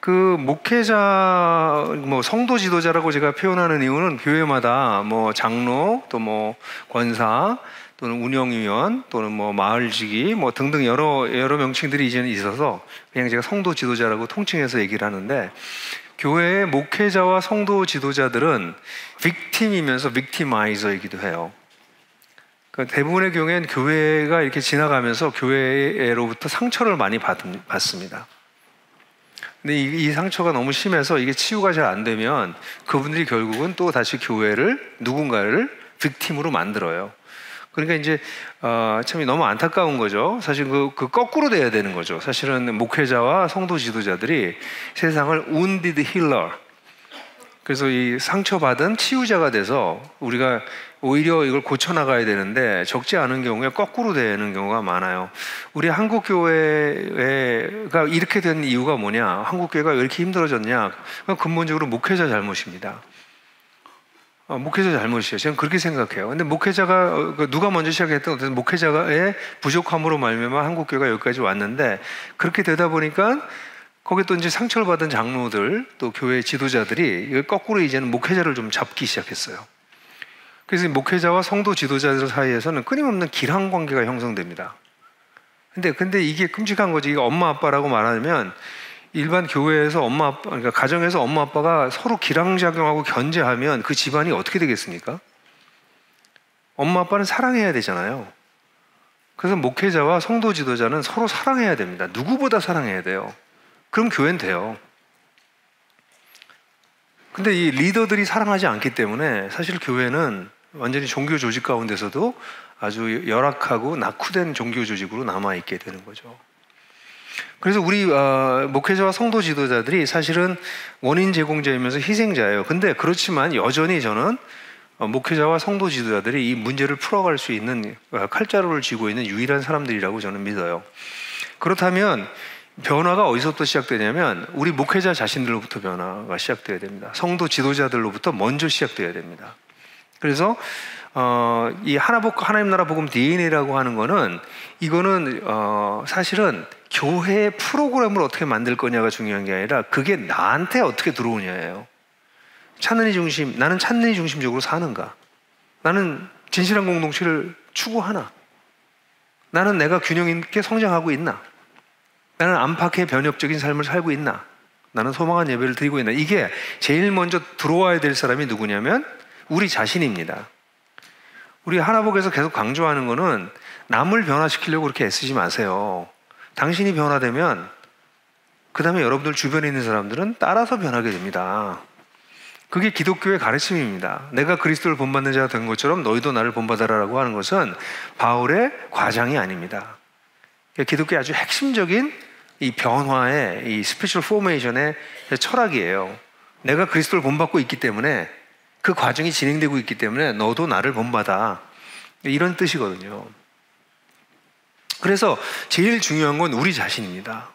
그 목회자, 뭐 성도 지도자라고 제가 표현하는 이유는 교회마다 뭐 장로, 또 뭐 권사, 또는 운영위원, 또는 뭐 마을지기, 뭐 등등 여러 명칭들이 이제는 있어서 그냥 제가 성도 지도자라고 통칭해서 얘기를 하는데, 교회의 목회자와 성도 지도자들은 빅팀이면서 빅티마이저이기도 해요. 그러니까 대부분의 경우에는 교회가 이렇게 지나가면서 교회로부터 상처를 많이 받습니다. 근데 이 상처가 너무 심해서 이게 치유가 잘 안 되면 그분들이 결국은 또 다시 교회를, 누군가를 빅팀으로 만들어요. 그러니까 이제 참 너무 안타까운 거죠. 사실 그 거꾸로 돼야 되는 거죠. 사실은 목회자와 성도 지도자들이 세상을 wounded healer, 그래서 이 상처받은 치유자가 돼서 우리가 오히려 이걸 고쳐나가야 되는데, 적지 않은 경우에 거꾸로 되는 경우가 많아요. 우리 한국 교회가 이렇게 된 이유가 뭐냐, 한국 교회가 왜 이렇게 힘들어졌냐, 근본적으로 목회자 잘못입니다. 목회자 잘못이에요. 저는 그렇게 생각해요. 근데 목회자가 누가 먼저 시작했던 어떤 목회자의 부족함으로 말미암아 한국 교회가 여기까지 왔는데, 그렇게 되다 보니까 거기 또 이제 상처를 받은 장로들, 또 교회 지도자들이 이걸 거꾸로 이제는 목회자를 좀 잡기 시작했어요. 그래서 목회자와 성도 지도자들 사이에서는 끊임없는 기랑 관계가 형성됩니다. 근데 이게 끔찍한 거지. 이게 엄마 아빠라고 말하면, 일반 교회에서 엄마 아빠, 그러니까 가정에서 엄마 아빠가 서로 기랑작용하고 견제하면 그 집안이 어떻게 되겠습니까? 엄마 아빠는 사랑해야 되잖아요. 그래서 목회자와 성도 지도자는 서로 사랑해야 됩니다. 누구보다 사랑해야 돼요. 그럼 교회는 돼요. 근데 이 리더들이 사랑하지 않기 때문에 사실 교회는 완전히 종교 조직 가운데서도 아주 열악하고 낙후된 종교 조직으로 남아있게 되는 거죠. 그래서 우리 목회자와 성도 지도자들이 사실은 원인 제공자이면서 희생자예요. 근데 그렇지만 여전히 저는 목회자와 성도 지도자들이 이 문제를 풀어갈 수 있는 칼자루를 쥐고 있는 유일한 사람들이라고 저는 믿어요. 그렇다면 변화가 어디서부터 시작되냐면 우리 목회자 자신들로부터 변화가 시작돼야 됩니다. 성도 지도자들로부터 먼저 시작돼야 됩니다. 그래서 이 하나님 나라 복음 DNA라고 하는 거는, 이거는 사실은 교회의 프로그램을 어떻게 만들 거냐가 중요한 게 아니라 그게 나한테 어떻게 들어오냐예요. 나는 찾는 이 중심적으로 사는가? 나는 진실한 공동체를 추구하나? 나는 내가 균형 있게 성장하고 있나? 나는 안팎의 변혁적인 삶을 살고 있나? 나는 소망한 예배를 드리고 있나? 이게 제일 먼저 들어와야 될 사람이 누구냐면 우리 자신입니다. 우리 하나복에서 계속 강조하는 거는 남을 변화시키려고 그렇게 애쓰지 마세요. 당신이 변화되면 그 다음에 여러분들 주변에 있는 사람들은 따라서 변하게 됩니다. 그게 기독교의 가르침입니다. 내가 그리스도를 본받는 자가 된 것처럼 너희도 나를 본받아라라고 하는 것은 바울의 과장이 아닙니다. 기독교의 아주 핵심적인 이 변화의, 이 스피리추얼 포메이션의 철학이에요. 내가 그리스도를 본받고 있기 때문에, 그 과정이 진행되고 있기 때문에 너도 나를 본받아, 이런 뜻이거든요. 그래서 제일 중요한 건 우리 자신입니다.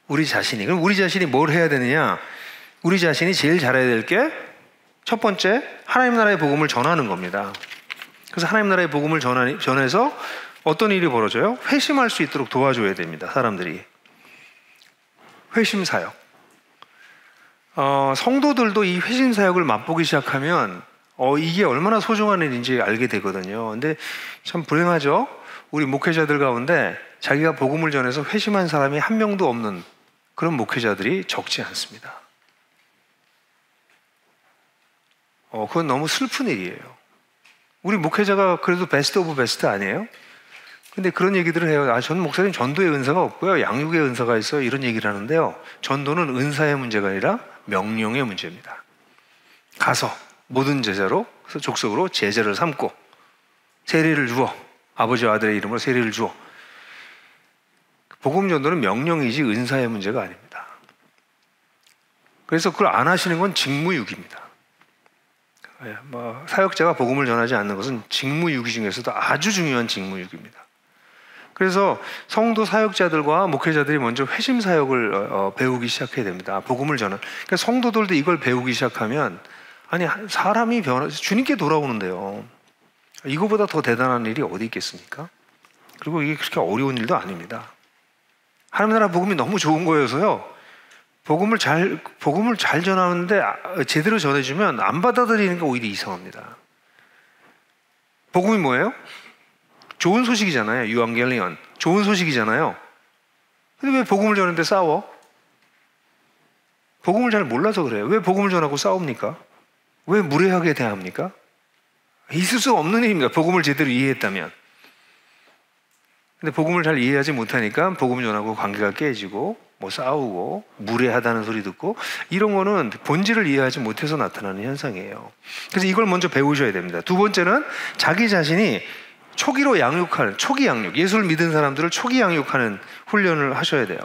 우리 자신이. 그럼 우리 자신이 뭘 해야 되느냐? 우리 자신이 제일 잘해야 될 게 첫 번째, 하나님 나라의 복음을 전하는 겁니다. 그래서 하나님 나라의 복음을 전해서 어떤 일이 벌어져요? 회심할 수 있도록 도와줘야 됩니다. 사람들이. 회심 사역. 성도들도 이 회심 사역을 맛보기 시작하면 이게 얼마나 소중한 일인지 알게 되거든요. 근데 참 불행하죠? 우리 목회자들 가운데 자기가 복음을 전해서 회심한 사람이 한 명도 없는 그런 목회자들이 적지 않습니다. 그건 너무 슬픈 일이에요. 우리 목회자가 그래도 베스트 오브 베스트 아니에요? 근데 그런 얘기들을 해요. 전 목사님 전도의 은사가 없고요, 양육의 은사가 있어요, 이런 얘기를 하는데요. 전도는 은사의 문제가 아니라 명령의 문제입니다. 가서 모든 제자로, 족속으로 제자를 삼고 세례를 주어, 아버지와 아들의 이름으로 세례를 주어. 복음 전도는 명령이지 은사의 문제가 아닙니다. 그래서 그걸 안 하시는 건 직무유기입니다. 사역자가 복음을 전하지 않는 것은 직무유기 중에서도 아주 중요한 직무유기입니다. 그래서 성도 사역자들과 목회자들이 먼저 회심 사역을 배우기 시작해야 됩니다. 복음을 전하는. 그러니까 성도들도 이걸 배우기 시작하면, 아니, 사람이 주님께 돌아오는데요. 이거보다 더 대단한 일이 어디 있겠습니까? 그리고 이게 그렇게 어려운 일도 아닙니다. 하나님 나라 복음이 너무 좋은 거여서요, 복음을 잘 전하는데 제대로 전해주면 안 받아들이는 게 오히려 이상합니다. 복음이 뭐예요? 좋은 소식이잖아요. 유앙겔리온. 좋은 소식이잖아요. 근데 왜 복음을 전하는데 싸워? 복음을 잘 몰라서 그래요. 왜 복음을 전하고 싸웁니까? 왜 무례하게 대합니까? 있을 수 없는 일입니다. 복음을 제대로 이해했다면. 근데 복음을 잘 이해하지 못하니까 복음 전하고 관계가 깨지고 뭐 싸우고 무례하다는 소리 듣고 이런 거는 본질을 이해하지 못해서 나타나는 현상이에요. 그래서 이걸 먼저 배우셔야 됩니다. 두 번째는 자기 자신이 초기로 양육하는, 초기 양육, 예수를 믿은 사람들을 초기 양육하는 훈련을 하셔야 돼요.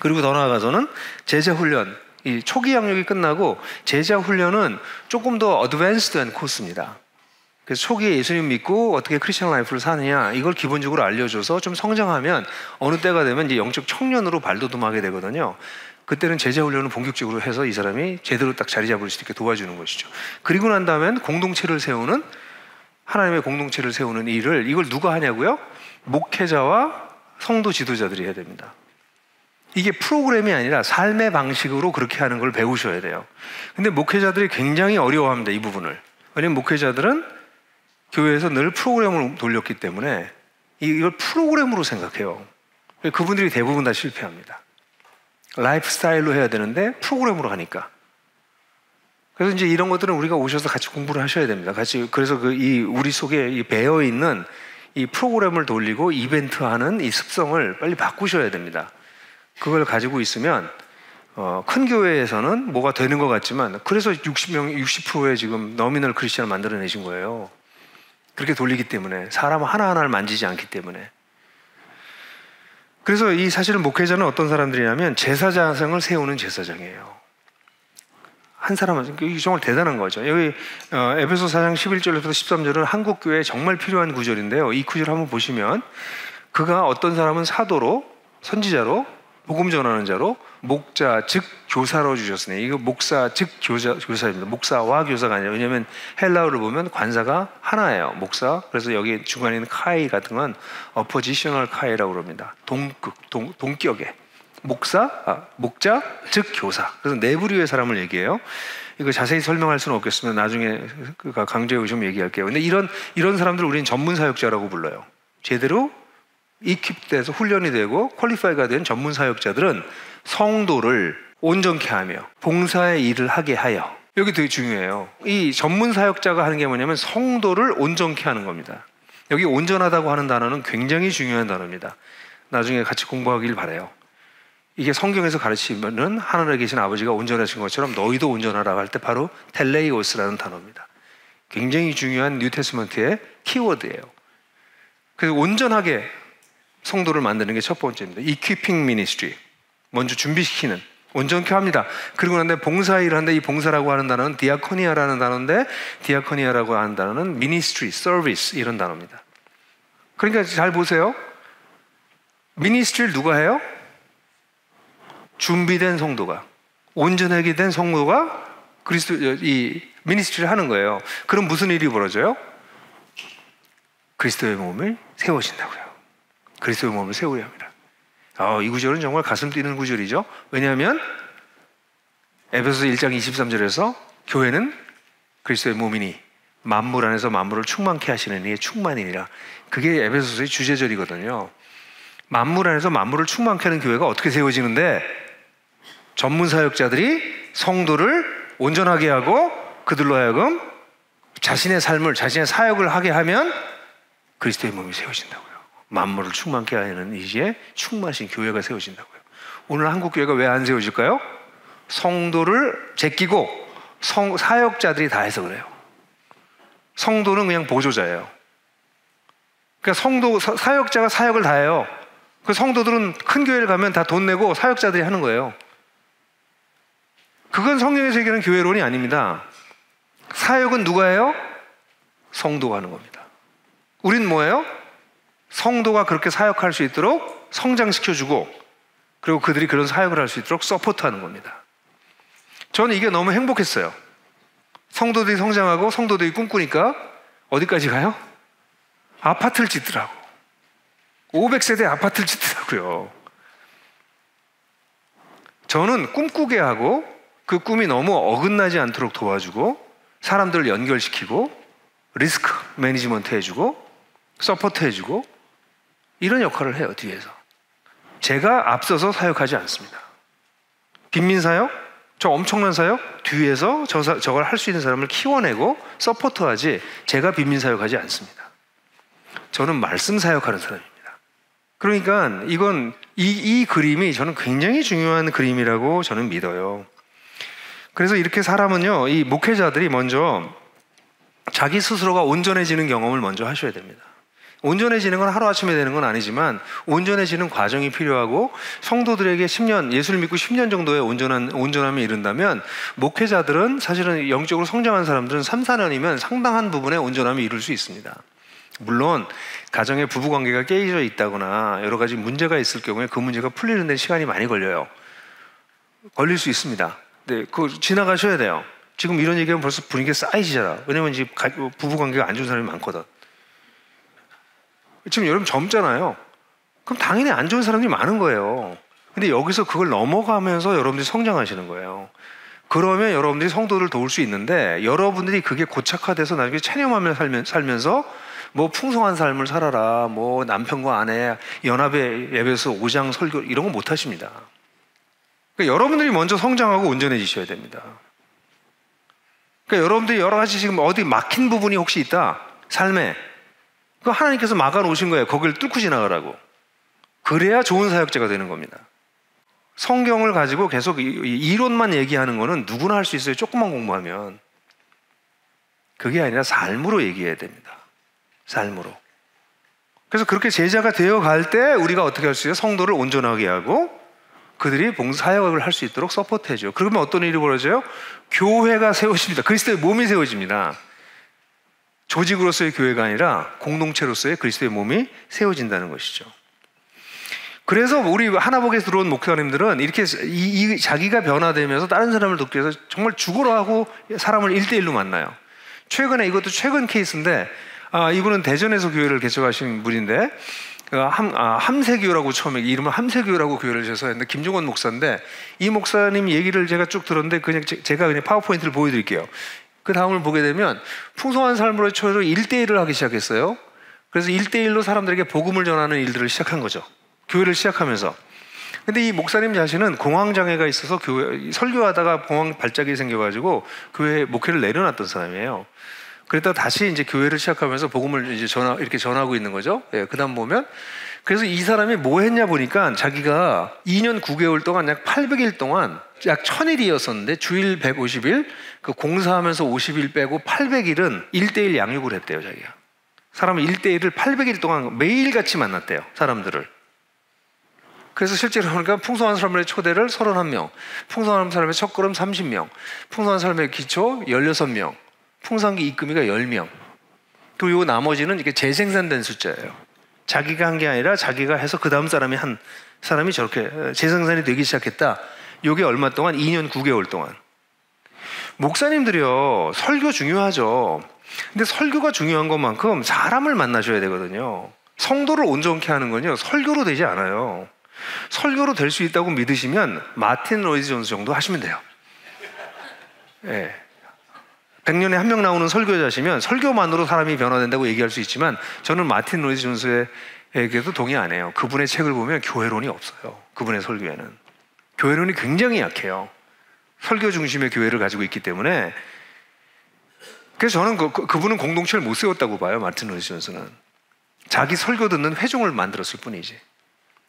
그리고 더 나아가서는 제자 훈련, 이 초기 양육이 끝나고 제자 훈련은 조금 더 어드밴스드한 코스입니다. 그래서 초기에 예수님 믿고 어떻게 크리스천 라이프를 사느냐 이걸 기본적으로 알려줘서 좀 성장하면 어느 때가 되면 이제 영적 청년으로 발돋움하게 되거든요. 그때는 제자 훈련을 본격적으로 해서 이 사람이 제대로 딱 자리 잡을 수 있게 도와주는 것이죠. 그리고 난 다음엔 공동체를 세우는, 하나님의 공동체를 세우는 일을, 이걸 누가 하냐고요? 목회자와 성도 지도자들이 해야 됩니다. 이게 프로그램이 아니라 삶의 방식으로 그렇게 하는 걸 배우셔야 돼요. 근데 목회자들이 굉장히 어려워합니다, 이 부분을. 왜냐면 목회자들은 교회에서 늘 프로그램을 돌렸기 때문에 이걸 프로그램으로 생각해요. 그분들이 대부분 다 실패합니다. 라이프 스타일로 해야 되는데 프로그램으로 하니까. 그래서 이제 이런 것들은 우리가 오셔서 같이 공부를 하셔야 됩니다. 같이. 그래서 우리 속에 이 배어 있는 이 프로그램을 돌리고 이벤트하는 이 습성을 빨리 바꾸셔야 됩니다. 그걸 가지고 있으면 큰 교회에서는 뭐가 되는 것 같지만, 그래서 60%의 지금 너미널 크리스천을 만들어내신 거예요. 그렇게 돌리기 때문에, 사람 하나하나를 만지지 않기 때문에. 그래서 이 사실은 목회자는 어떤 사람들이냐면 제사장을 세우는 제사장이에요. 한 사람은, 이게 정말 대단한 거죠. 여기 에베소 4장 11절부터 13절은 한국 교회에 정말 필요한 구절인데요. 이 구절 한번 보시면, 그가 어떤 사람은 사도로, 선지자로, 복음 전하는 자로, 목자 즉 교사로 주셨으니, 이거 목사 즉 교사입니다. 목사와 교사가 아니라, 왜냐하면 헬라어를 보면 관사가 하나예요. 목사. 그래서 여기 중간에 있는 카이 같은 건 어포지셔널 카이라고 그럽니다. 동격의 목자 즉 교사. 그래서 네 부류의 사람을 얘기해요. 이거 자세히 설명할 수는 없겠으면 나중에 강조해 오시면 얘기할게요. 근데 이런 사람들 우리는 전문 사역자라고 불러요. 제대로 이킵돼서 훈련이 되고 퀄리파이가 된 전문 사역자들은 성도를 온전케 하며 봉사의 일을 하게 하여, 여기 되게 중요해요. 이 전문 사역자가 하는 게 뭐냐면 성도를 온전케 하는 겁니다. 여기 온전하다고 하는 단어는 굉장히 중요한 단어입니다. 나중에 같이 공부하길 바라요. 이게 성경에서 가르치면은 하늘에 계신 아버지가 온전하신 것처럼 너희도 온전하라고 할 때 바로 텔레이오스라는 단어입니다. 굉장히 중요한 뉴테스먼트의 키워드예요. 그래서 온전하게 성도를 만드는 게 첫 번째입니다. 이퀴핑 미니스트리, 먼저 준비시키는, 온전케 합니다. 그리고 난 다음에 봉사일을 하는데, 이 봉사라고 하는 단어는 디아코니아라는 단어인데, 디아코니아라고 하는 단어는 미니스트리, 서비스 이런 단어입니다. 그러니까 잘 보세요. 미니스트리를 누가 해요? 준비된 성도가, 온전하게 된 성도가 이 미니스트리를 하는 거예요. 그럼 무슨 일이 벌어져요? 그리스도의 몸을 세우신다고요. 그리스도의 몸을 세우려 합니다. 이 구절은 정말 가슴 뛰는 구절이죠. 왜냐하면 에베소서 1장 23절에서 교회는 그리스도의 몸이니 만물 안에서 만물을 충만케 하시는 이의 충만이니라. 그게 에베소서의 주제절이거든요. 만물 안에서 만물을 충만케 하는 교회가 어떻게 세워지는데, 전문 사역자들이 성도를 온전하게 하고 그들로 하여금 자신의 삶을, 자신의 사역을 하게 하면 그리스도의 몸이 세워진다고요. 만물을 충만케 하는 이제 충만하신 교회가 세워진다고요. 오늘 한국 교회가 왜 안 세워질까요? 성도를 제끼고 사역자들이 다 해서 그래요. 성도는 그냥 보조자예요. 그러니까 사역자가 사역을 다 해요. 그 성도들은 큰 교회를 가면 다 돈 내고 사역자들이 하는 거예요. 그건 성경에서 얘기하는 교회론이 아닙니다. 사역은 누가 해요? 성도가 하는 겁니다. 우린 뭐예요? 성도가 그렇게 사역할 수 있도록 성장시켜주고, 그리고 그들이 그런 사역을 할 수 있도록 서포트하는 겁니다. 저는 이게 너무 행복했어요. 성도들이 성장하고 성도들이 꿈꾸니까 어디까지 가요? 아파트를 짓더라고. 500세대 아파트를 짓더라고요. 저는 꿈꾸게 하고 그 꿈이 너무 어긋나지 않도록 도와주고 사람들을 연결시키고 리스크 매니지먼트 해주고 서포트 해주고 이런 역할을 해요. 뒤에서 제가 앞서서 사역하지 않습니다. 빈민 사역? 저 엄청난 사역? 뒤에서 저걸 할 수 있는 사람을 키워내고 서포트하지 제가 빈민 사역하지 않습니다. 저는 말씀 사역하는 사람입니다. 그러니까 이건 이 그림이 저는 굉장히 중요한 그림이라고 저는 믿어요. 그래서 이렇게 사람은요, 이 목회자들이 먼저 자기 스스로가 온전해지는 경험을 먼저 하셔야 됩니다. 온전해지는 건 하루아침에 되는 건 아니지만 온전해지는 과정이 필요하고 성도들에게 10년, 예수를 믿고 10년 정도의 온전함에 이른다면 목회자들은 사실은 영적으로 성장한 사람들은 3, 4년이면 상당한 부분의 온전함에 이룰 수 있습니다. 물론 가정의 부부관계가 깨져 있다거나 여러 가지 문제가 있을 경우에 그 문제가 풀리는 데 시간이 많이 걸려요. 걸릴 수 있습니다. 네, 그거 지나가셔야 돼요. 지금 이런 얘기하면 벌써 분위기가 쌓이시잖아. 왜냐면 이제 부부관계가 안 좋은 사람이 많거든. 지금 여러분 젊잖아요. 그럼 당연히 안 좋은 사람들이 많은 거예요. 근데 여기서 그걸 넘어가면서 여러분들이 성장하시는 거예요. 그러면 여러분들이 성도를 도울 수 있는데 여러분들이 그게 고착화돼서 나중에 체념하며 살면서 뭐 풍성한 삶을 살아라, 뭐 남편과 아내 연합의 예배에서 5장 설교 이런 거 못 하십니다. 그러니까 여러분들이 먼저 성장하고 온전해지셔야 됩니다. 그러니까 여러분들이 여러 가지 지금 어디 막힌 부분이 혹시 있다, 삶에 그 하나님께서 막아 놓으신 거예요. 거기를 뚫고 지나가라고. 그래야 좋은 사역자가 되는 겁니다. 성경을 가지고 계속 이론만 얘기하는 거는 누구나 할 수 있어요. 조금만 공부하면. 그게 아니라 삶으로 얘기해야 됩니다. 삶으로. 그래서 그렇게 제자가 되어 갈 때 우리가 어떻게 할 수 있어요? 성도를 온전하게 하고 그들이 사역을 할 수 있도록 서포트해줘요. 그러면 어떤 일이 벌어져요? 교회가 세워집니다. 그리스도의 몸이 세워집니다. 조직으로서의 교회가 아니라 공동체로서의 그리스도의 몸이 세워진다는 것이죠. 그래서 우리 하나복에 들어온 목사님들은 이렇게 자기가 변화되면서 다른 사람을 돕기 위해서 정말 죽으러 하고 사람을 1대1로 만나요. 최근에 이것도 최근 케이스인데 이분은 대전에서 교회를 개척하신 분인데 함세교라고 처음에 이름을 함세교라고 교회를 제서했는데 김종원 목사인데 이 목사님 얘기를 제가 쭉 들었는데 그냥 제가 그냥 파워포인트를 보여드릴게요. 그 다음을 보게 되면 풍성한 삶으로 처해서 1대1을 하기 시작했어요. 그래서 1대1로 사람들에게 복음을 전하는 일들을 시작한 거죠. 교회를 시작하면서. 근데 이 목사님 자신은 공황장애가 있어서 설교하다가 공황 발작이 생겨가지고 교회 목회를 내려놨던 사람이에요. 그랬다가 다시 이제 교회를 시작하면서 복음을 이제 이렇게 전하고 있는 거죠. 예, 그 다음 보면. 그래서 이 사람이 뭐 했냐 보니까 자기가 2년 9개월 동안 약 800일 동안 약 1000일이었었는데 주일 150일, 그 공사하면서 50일 빼고 800일은 1대1 양육을 했대요, 자기가. 사람을 1대1을 800일 동안 매일같이 만났대요, 사람들을. 그래서 실제로 보니까 풍성한 삶의 초대를 31명, 풍성한 삶의 첫걸음 30명, 풍성한 삶의 기초 16명, 풍성기 입금이가 10명. 그리고 나머지는 이게 재생산된 숫자예요. 자기가 한 게 아니라 자기가 해서 그 다음 사람이 한 사람이 저렇게 재생산이 되기 시작했다. 요게 얼마 동안? 2년 9개월 동안. 목사님들이요, 설교 중요하죠. 근데 설교가 중요한 것만큼 사람을 만나셔야 되거든요. 성도를 온전케 하는 건요, 설교로 되지 않아요. 설교로 될 수 있다고 믿으시면 마틴 로이드 존스 정도 하시면 돼요. 예. 100년에 한 명 나오는 설교자시면 설교만으로 사람이 변화된다고 얘기할 수 있지만 저는 마틴 로이드 존스에게도 동의 안 해요. 그분의 책을 보면 교회론이 없어요. 그분의 설교에는. 교회론이 굉장히 약해요. 설교 중심의 교회를 가지고 있기 때문에. 그래서 저는 그분은 공동체를 못 세웠다고 봐요. 마틴 로이드 존스는. 자기 설교 듣는 회중을 만들었을 뿐이지.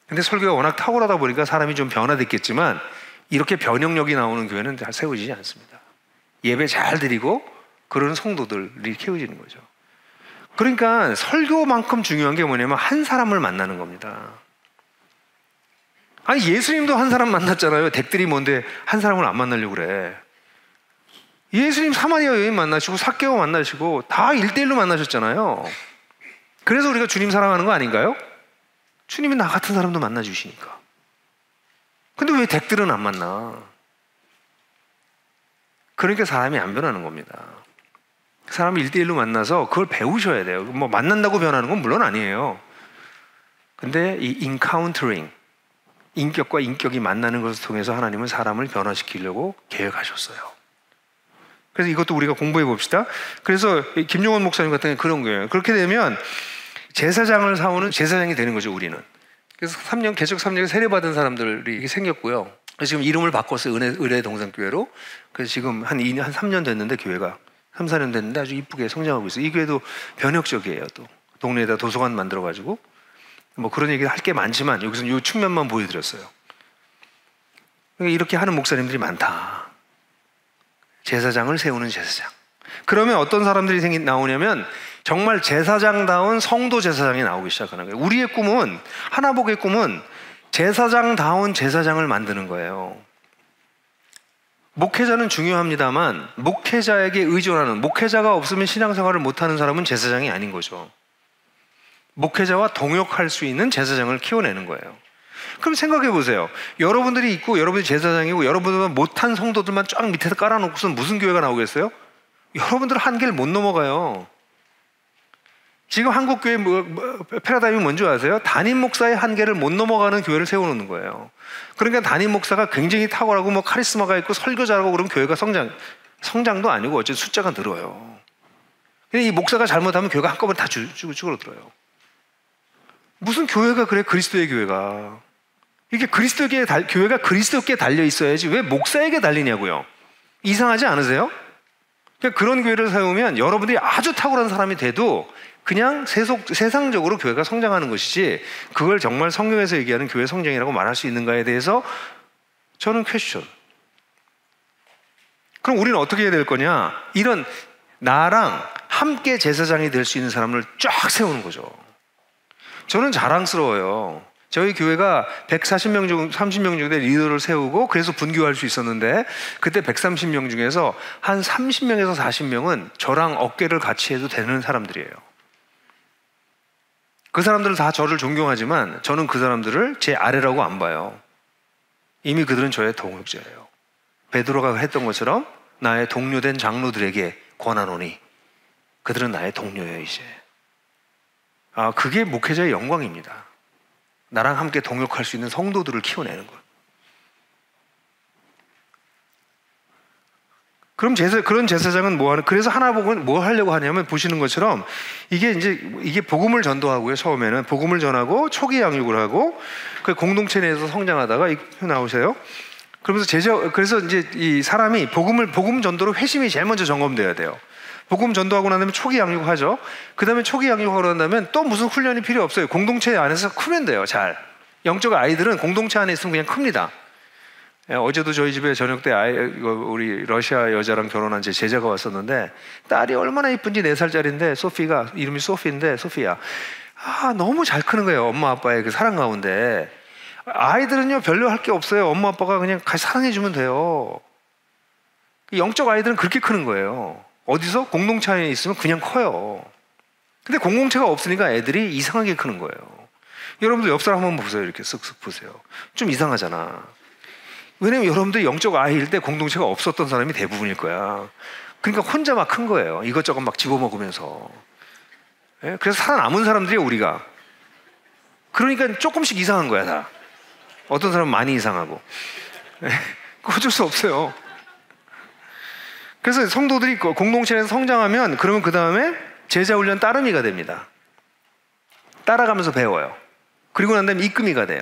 근데 설교가 워낙 탁월하다 보니까 사람이 좀 변화됐겠지만 이렇게 변형력이 나오는 교회는 잘 세워지지 않습니다. 예배 잘 드리고 그런 성도들이 키워지는 거죠. 그러니까 설교만큼 중요한 게 뭐냐면 한 사람을 만나는 겁니다. 아니 예수님도 한 사람 만났잖아요. 댁들이 뭔데 한 사람을 안 만나려고 그래. 예수님 사마리아 여인 만나시고 삭개오 만나시고 다 1대1로 만나셨잖아요. 그래서 우리가 주님 사랑하는 거 아닌가요? 주님이 나 같은 사람도 만나주시니까. 근데 왜 댁들은 안 만나? 그러니까 사람이 안 변하는 겁니다. 사람이 1대1로 만나서 그걸 배우셔야 돼요. 뭐 만난다고 변하는 건 물론 아니에요. 근데 이 인격과 인격이 만나는 것을 통해서 하나님은 사람을 변화시키려고 계획하셨어요. 그래서 이것도 우리가 공부해 봅시다. 그래서 김용원 목사님 같은 경우는 그런 거예요. 그렇게 되면 제사장을 사오는 제사장이 되는 거죠, 우리는. 그래서 개척 3년에 세례받은 사람들이 생겼고요. 그래서 지금 이름을 바꿨어요. 은혜 동산교회로. 그래서 지금 한 3년 됐는데, 교회가 3, 4년 됐는데 아주 이쁘게 성장하고 있어요. 이 교회도 변혁적이에요. 또 동네에다 도서관 만들어가지고 뭐 그런 얘기 할 게 많지만 여기서는 이 측면만 보여드렸어요. 그러니까 이렇게 하는 목사님들이 많다. 제사장을 세우는 제사장. 그러면 어떤 사람들이 나오냐면 정말 제사장다운 성도 제사장이 나오기 시작하는 거예요. 우리의 꿈은, 하나복의 꿈은 제사장다운 제사장을 만드는 거예요. 목회자는 중요합니다만 목회자에게 의존하는, 목회자가 없으면 신앙생활을 못하는 사람은 제사장이 아닌 거죠. 목회자와 동역할 수 있는 제사장을 키워내는 거예요. 그럼 생각해 보세요. 여러분들이 있고 여러분이 제사장이고 여러분들만 못한 성도들만 쫙 밑에서 깔아놓고서 무슨 교회가 나오겠어요? 여러분들 한계를 못 넘어가요. 지금 한국교회 패러다임이 뭔지 아세요? 담임 목사의 한계를 못 넘어가는 교회를 세워놓는 거예요. 그러니까 담임 목사가 굉장히 탁월하고 뭐 카리스마가 있고 설교 잘하고 그러면 교회가 성장도 아니고 어쨌든 숫자가 늘어요. 근데 이 목사가 잘못하면 교회가 한꺼번에 다 쭈그러들어요. 무슨 교회가 그래? 그리스도의 교회가. 이게 교회가 그리스도께 달려 있어야지 왜 목사에게 달리냐고요. 이상하지 않으세요? 그러니까 그런 교회를 세우면 여러분들이 아주 탁월한 사람이 돼도 그냥 세상적으로 교회가 성장하는 것이지, 그걸 정말 성경에서 얘기하는 교회 성장이라고 말할 수 있는가에 대해서 저는 퀘스천. 그럼 우리는 어떻게 해야 될 거냐? 이런 나랑 함께 제사장이 될 수 있는 사람을 쫙 세우는 거죠. 저는 자랑스러워요. 저희 교회가 140명 중 30명 정도의 리더를 세우고 그래서 분교할 수 있었는데, 그때 130명 중에서 한 30명에서 40명은 저랑 어깨를 같이 해도 되는 사람들이에요. 그 사람들은 다 저를 존경하지만 저는 그 사람들을 제 아래라고 안 봐요. 이미 그들은 저의 동역자예요. 베드로가 했던 것처럼 나의 동료된 장로들에게 권하노니 그들은 나의 동료예요. 이제 그게 목회자의 영광입니다. 나랑 함께 동역할 수 있는 성도들을 키워내는 것. 그럼 그런 제사장은 그래서 하나복은 뭐 하려고 하냐면, 보시는 것처럼 이게 복음을 전도하고요. 처음에는 복음을 전하고 초기 양육을 하고 그 공동체 내에서 성장하다가 나오세요. 그래서 이제 이 사람이 복음 전도로 회심이 제일 먼저 점검돼야 돼요. 복음 전도하고 난 다음에 초기 양육하죠. 그 다음에 초기 양육하고 난 다음에 또 무슨 훈련이 필요 없어요. 공동체 안에서 크면 돼요. 잘. 영적 아이들은 공동체 안에 있으면 그냥 큽니다. 어제도 저희 집에 저녁 때 우리 러시아 여자랑 결혼한 제 제자가 왔었는데, 딸이 얼마나 이쁜지 4살짜리인데, 소피가, 이름이 소피인데, 소피야. 너무 잘 크는 거예요. 엄마 아빠의 그 사랑 가운데. 아이들은요 별로 할 게 없어요. 엄마 아빠가 그냥 같이 사랑해주면 돼요. 영적 아이들은 그렇게 크는 거예요. 어디서? 공동체 안에 있으면 그냥 커요. 근데 공동체가 없으니까 애들이 이상하게 크는 거예요. 여러분들 옆 사람 한번 보세요. 이렇게 쓱쓱 보세요. 좀 이상하잖아. 왜냐면 여러분들 영적 아이일 때 공동체가 없었던 사람이 대부분일 거야. 그러니까 혼자 막 큰 거예요. 이것저것 막 집어먹으면서. 그래서 살아남은 사람들이에요, 우리가. 그러니까 조금씩 이상한 거야, 다. 어떤 사람은 많이 이상하고. 어쩔 수 없어요. 그래서 성도들이 공동체에서 성장하면, 그러면 그 다음에 제자훈련 따르미가 됩니다. 따라가면서 배워요. 그리고 난 다음에 입금이가 돼요.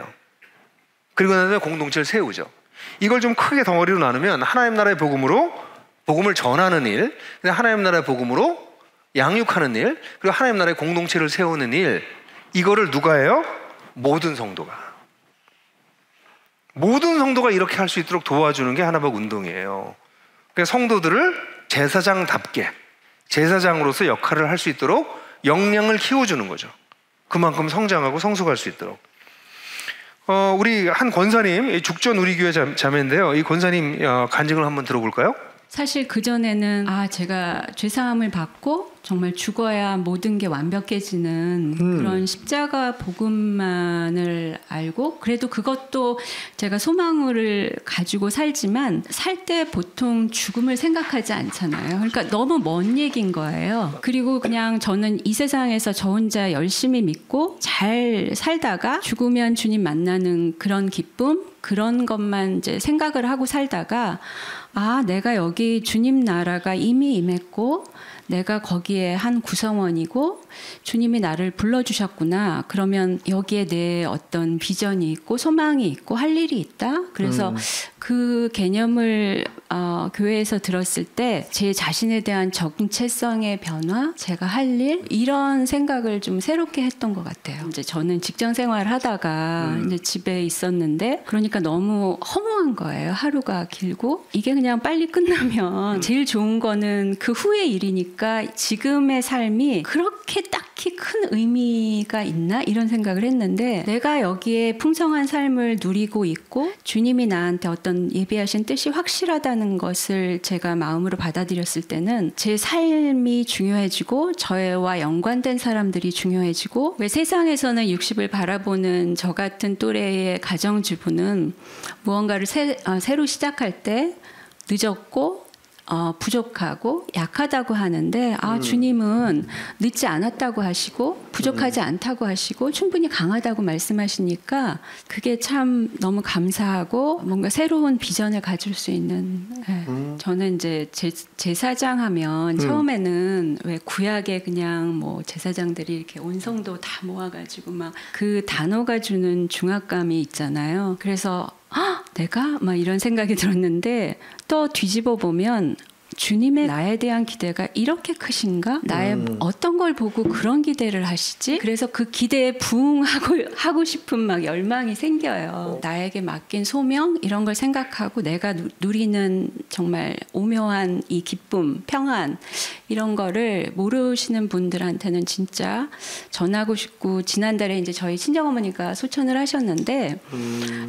그리고 난 다음에 공동체를 세우죠. 이걸 좀 크게 덩어리로 나누면 하나님 나라의 복음을 전하는 일, 하나님 나라의 복음으로 양육하는 일, 그리고 하나님 나라의 공동체를 세우는 일, 이거를 누가 해요? 모든 성도가 이렇게 할 수 있도록 도와주는 게 하나복 운동이에요. 그러니까 성도들을 제사장답게, 제사장으로서 역할을 할 수 있도록 역량을 키워주는 거죠. 그만큼 성장하고 성숙할 수 있도록. 우리 한 권사님, 죽전 우리 교회 자매인데요. 이 권사님 간증을 한번 들어볼까요? 사실 그전에는 제가 죄사함을 받고 정말 죽어야 모든 게 완벽해지는 그런 십자가 복음만을 알고, 그래도 그것도 제가 소망을 가지고 살지만 살 때 보통 죽음을 생각하지 않잖아요. 그러니까 너무 먼 얘기인 거예요. 그리고 그냥 저는 이 세상에서 저 혼자 열심히 믿고 잘 살다가 죽으면 주님 만나는 그런 기쁨, 그런 것만 이제 생각을 하고 살다가 내가 여기 주님 나라가 이미 임했고 내가 거기에 한 구성원이고 주님이 나를 불러주셨구나. 그러면 여기에 내 어떤 비전이 있고 소망이 있고 할 일이 있다. 그래서 그 개념을 교회에서 들었을 때 제 자신에 대한 정체성의 변화, 제가 할 일, 이런 생각을 좀 새롭게 했던 것 같아요. 이제 저는 직장 생활을 하다가 이제 집에 있었는데, 그러니까 너무 허무한 거예요. 하루가 길고 이게 그냥 빨리 끝나면 제일 좋은 거는 그 후의 일이니까 지금의 삶이 그렇게 딱히 큰 의미가 있나? 이런 생각을 했는데, 내가 여기에 풍성한 삶을 누리고 있고 주님이 나한테 어떤 예비하신 뜻이 확실하다는 것을 제가 마음으로 받아들였을 때는 제 삶이 중요해지고 저와 연관된 사람들이 중요해지고, 왜 세상에서는 60을 바라보는 저 같은 또래의 가정주부는 무언가를 새로 시작할 때 늦었고 부족하고 약하다고 하는데, 주님은 늦지 않았다고 하시고 부족하지 않다고 하시고 충분히 강하다고 말씀하시니까 그게 참 너무 감사하고 뭔가 새로운 비전을 가질 수 있는. 저는 이제 제사장 하면 처음에는 왜 구약에 그냥 뭐 제사장들이 이렇게 온 성도 다 모아가지고 막 그 단어가 주는 중압감이 있잖아요. 그래서 내가? 막 이런 생각이 들었는데, 또 뒤집어 보면 주님의 나에 대한 기대가 이렇게 크신가? 나의 어떤 걸 보고 그런 기대를 하시지? 그래서 그 기대에 부응하고 싶은 막 열망이 생겨요. 나에게 맡긴 소명 이런 걸 생각하고 내가 누리는 정말 오묘한 이 기쁨, 평안, 이런 거를 모르시는 분들한테는 진짜 전하고 싶고, 지난달에 이제 저희 친정어머니가 소천을 하셨는데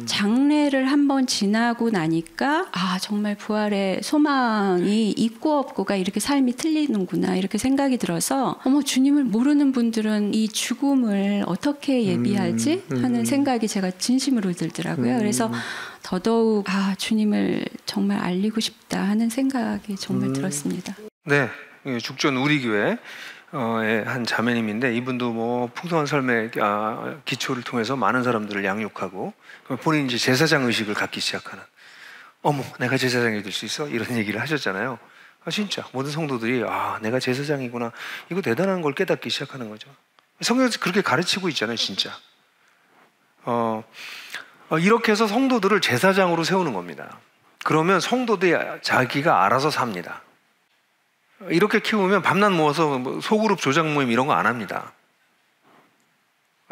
장례를 한번 지나고 나니까 정말 부활의 소망이 있고 없고가 이렇게 삶이 틀리는구나, 이렇게 생각이 들어서 주님을 모르는 분들은 이 죽음을 어떻게 예비하지? 하는 생각이 제가 진심으로 들더라고요. 그래서 더더욱 주님을 정말 알리고 싶다 하는 생각이 정말 들었습니다. 네, 죽전 우리 교회의 한 자매님인데, 이분도 뭐 풍성한 삶의 기초를 통해서 많은 사람들을 양육하고 본인이 이제 제사장 의식을 갖기 시작하는, 내가 제사장이 될 수 있어? 이런 얘기를 하셨잖아요. 진짜 모든 성도들이 내가 제사장이구나, 이거 대단한 걸 깨닫기 시작하는 거죠. 성경에서 그렇게 가르치고 있잖아요, 진짜. 이렇게 해서 성도들을 제사장으로 세우는 겁니다. 그러면 성도들이 자기가 알아서 삽니다. 이렇게 키우면 밤낮 모아서 소그룹 조작 모임 이런 거 안 합니다.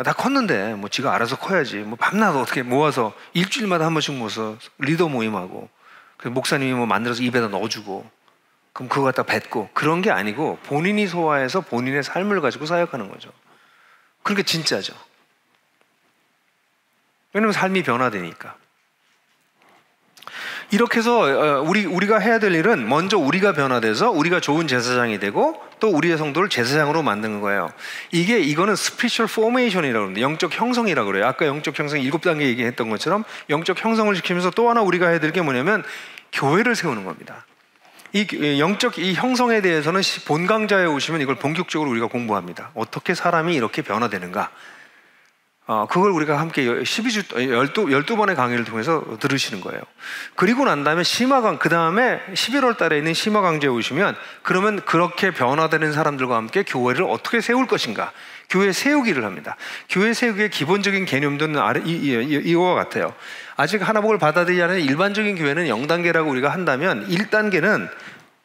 다 컸는데 뭐 지가 알아서 커야지, 뭐 밤낮 어떻게 모아서 일주일마다 한 번씩 모아서 리더 모임하고, 목사님이 뭐 만들어서 입에다 넣어주고 그럼 그거 갖다 뱉고, 그런 게 아니고 본인이 소화해서 본인의 삶을 가지고 사역하는 거죠. 그러니까 진짜죠. 왜냐면 삶이 변화되니까. 이렇게 해서 우리가 해야 될 일은 먼저 우리가 변화돼서 우리가 좋은 제사장이 되고 또 우리의 성도를 제사장으로 만드는 거예요. 이거는 스피리추얼 포메이션이라고 합니다. 영적 형성이라고 그래요. 아까 영적 형성 7단계 얘기했던 것처럼 영적 형성을 시키면서 또 하나 우리가 해야 될 게 뭐냐면 교회를 세우는 겁니다. 이 영적 이 형성에 대해서는 본 강좌에 오시면 이걸 본격적으로 우리가 공부합니다. 어떻게 사람이 이렇게 변화되는가. 그걸 우리가 함께 12번의 강의를 통해서 들으시는 거예요. 그리고 난 다음에 그 다음에 11월 달에 있는 심화 강좌에 오시면, 그러면 그렇게 변화되는 사람들과 함께 교회를 어떻게 세울 것인가. 교회 세우기를 합니다. 교회 세우기의 기본적인 개념들은 이와 같아요. 아직 하나복을 받아들이지 않은 일반적인 교회는 0단계라고 우리가 한다면, 1단계는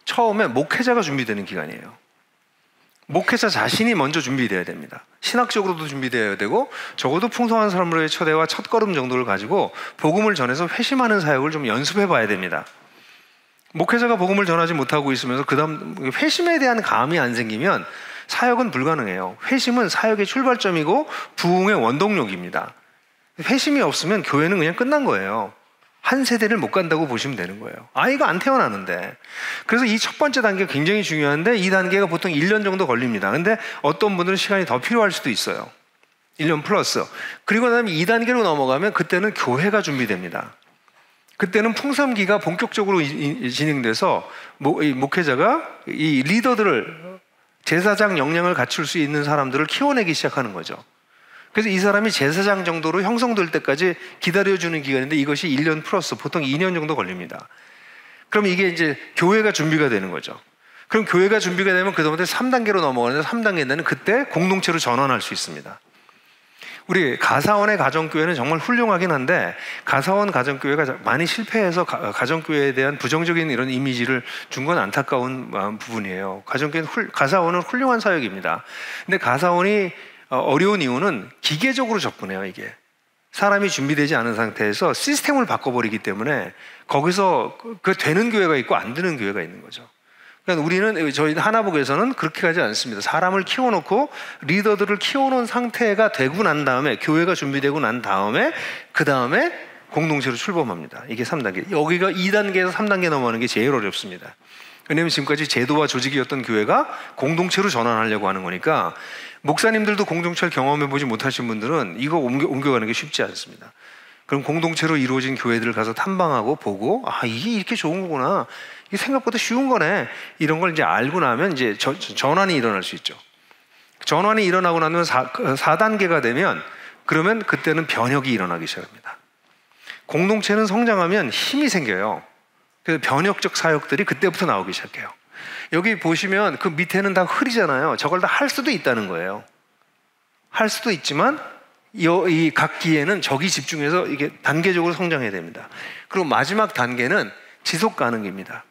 처음에 목회자가 준비되는 기간이에요. 목회자 자신이 먼저 준비되어야 됩니다. 신학적으로도 준비되어야 되고, 적어도 풍성한 삶으로의 초대와 첫걸음 정도를 가지고 복음을 전해서 회심하는 사역을 좀 연습해 봐야 됩니다. 목회자가 복음을 전하지 못하고 있으면서 그 다음 회심에 대한 감이 안 생기면 사역은 불가능해요. 회심은 사역의 출발점이고 부흥의 원동력입니다. 회심이 없으면 교회는 그냥 끝난 거예요. 한 세대를 못 간다고 보시면 되는 거예요. 아이가 안 태어나는데. 그래서 이 첫 번째 단계가 굉장히 중요한데 이 단계가 보통 1년 정도 걸립니다. 근데 어떤 분들은 시간이 더 필요할 수도 있어요. 1년 플러스. 그리고 나면 2단계로 넘어가면 그때는 교회가 준비됩니다. 그때는 풍성기가 본격적으로 진행돼서 이 목회자가 이 리더들을, 제사장 역량을 갖출 수 있는 사람들을 키워내기 시작하는 거죠. 그래서 이 사람이 제사장 정도로 형성될 때까지 기다려주는 기간인데 이것이 1년 플러스 보통 2년 정도 걸립니다. 그럼 이게 이제 교회가 준비가 되는 거죠. 그럼 교회가 준비가 되면 그다음부터 3단계로 넘어가는데 3단계는 그때 공동체로 전환할 수 있습니다. 우리 가사원의 가정교회는 정말 훌륭하긴 한데 가사원 가정교회가 많이 실패해서 가정교회에 대한 부정적인 이런 이미지를 준 건 안타까운 부분이에요. 가사원은 훌륭한 사역입니다. 근데 가사원이 어려운 이유는 기계적으로 접근해요. 이게 사람이 준비되지 않은 상태에서 시스템을 바꿔버리기 때문에 거기서 그 되는 교회가 있고 안 되는 교회가 있는 거죠. 그러니까 저희 하나복에서는 그렇게 가지 않습니다. 사람을 키워놓고 리더들을 키워놓은 상태가 되고 난 다음에, 교회가 준비되고 난 다음에 그 다음에 공동체로 출범합니다. 이게 3단계. 여기가 2단계에서 3단계 넘어가는 게 제일 어렵습니다. 왜냐하면 지금까지 제도와 조직이었던 교회가 공동체로 전환하려고 하는 거니까 목사님들도 공동체를 경험해보지 못하신 분들은 이거 옮겨가는 게 쉽지 않습니다. 그럼 공동체로 이루어진 교회들을 가서 탐방하고 보고, 아, 이게 이렇게 좋은 거구나, 이게 생각보다 쉬운 거네, 이런 걸 이제 알고 나면 이제 전환이 일어날 수 있죠. 전환이 일어나고 나면 4단계가 되면 그러면 그때는 변혁이 일어나기 시작합니다. 공동체는 성장하면 힘이 생겨요. 그래서 변혁적 사역들이 그때부터 나오기 시작해요. 여기 보시면 그 밑에는 다 흐리잖아요. 저걸 다 할 수도 있다는 거예요. 할 수도 있지만 이 각 기회는 저기 집중해서 이게 단계적으로 성장해야 됩니다. 그리고 마지막 단계는 지속 가능입니다.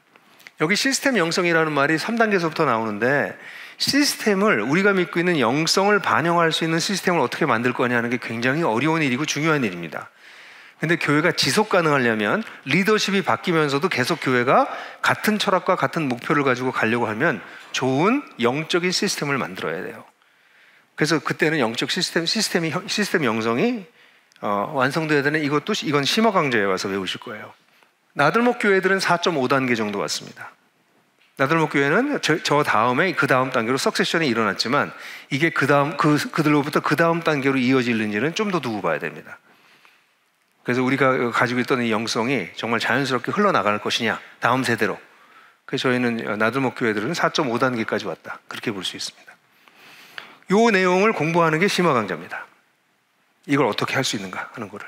여기 시스템 영성이라는 말이 3단계에서부터 나오는데, 시스템을, 우리가 믿고 있는 영성을 반영할 수 있는 시스템을 어떻게 만들 거냐는 게 굉장히 어려운 일이고 중요한 일입니다. 근데 교회가 지속 가능하려면 리더십이 바뀌면서도 계속 교회가 같은 철학과 같은 목표를 가지고 가려고 하면 좋은 영적인 시스템을 만들어야 돼요. 그래서 그때는 영적 시스템 영성이 완성되어야 되는 이건 심화 강좌에 와서 배우실 거예요. 나들목 교회들은 4.5단계 정도 왔습니다. 나들목 교회는 저 다음에 그 다음 단계로 석세션이 일어났지만 이게 그들로부터 그 다음 단계로 이어질는지는 좀 더 두고 봐야 됩니다. 그래서 우리가 가지고 있던 이 영성이 정말 자연스럽게 흘러나갈 것이냐, 다음 세대로. 그래서 저희는 나들목 교회들은 4.5단계까지 왔다, 그렇게 볼 수 있습니다. 이 내용을 공부하는 게 심화 강좌입니다. 이걸 어떻게 할 수 있는가 하는 거를.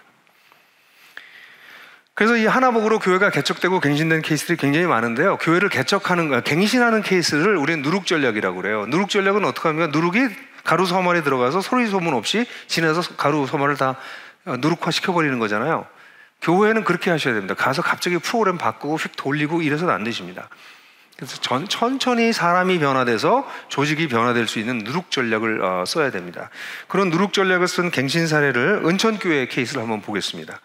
그래서 이 하나복으로 교회가 개척되고 갱신된 케이스들이 굉장히 많은데요. 교회를 갱신하는 케이스를 우리는 누룩 전략이라고 그래요. 누룩 전략은 어떻게 하면 누룩이 가루 서말에 들어가서 소리 소문 없이 지나서 가루 서말을 다 누룩화 시켜버리는 거잖아요. 교회는 그렇게 하셔야 됩니다. 가서 갑자기 프로그램 바꾸고 휙 돌리고 이래서는 안 되십니다. 그래서 천천히 사람이 변화돼서 조직이 변화될 수 있는 누룩 전략을 써야 됩니다. 그런 누룩 전략을 쓴 갱신 사례를 은천교회 케이스를 한번 보겠습니다.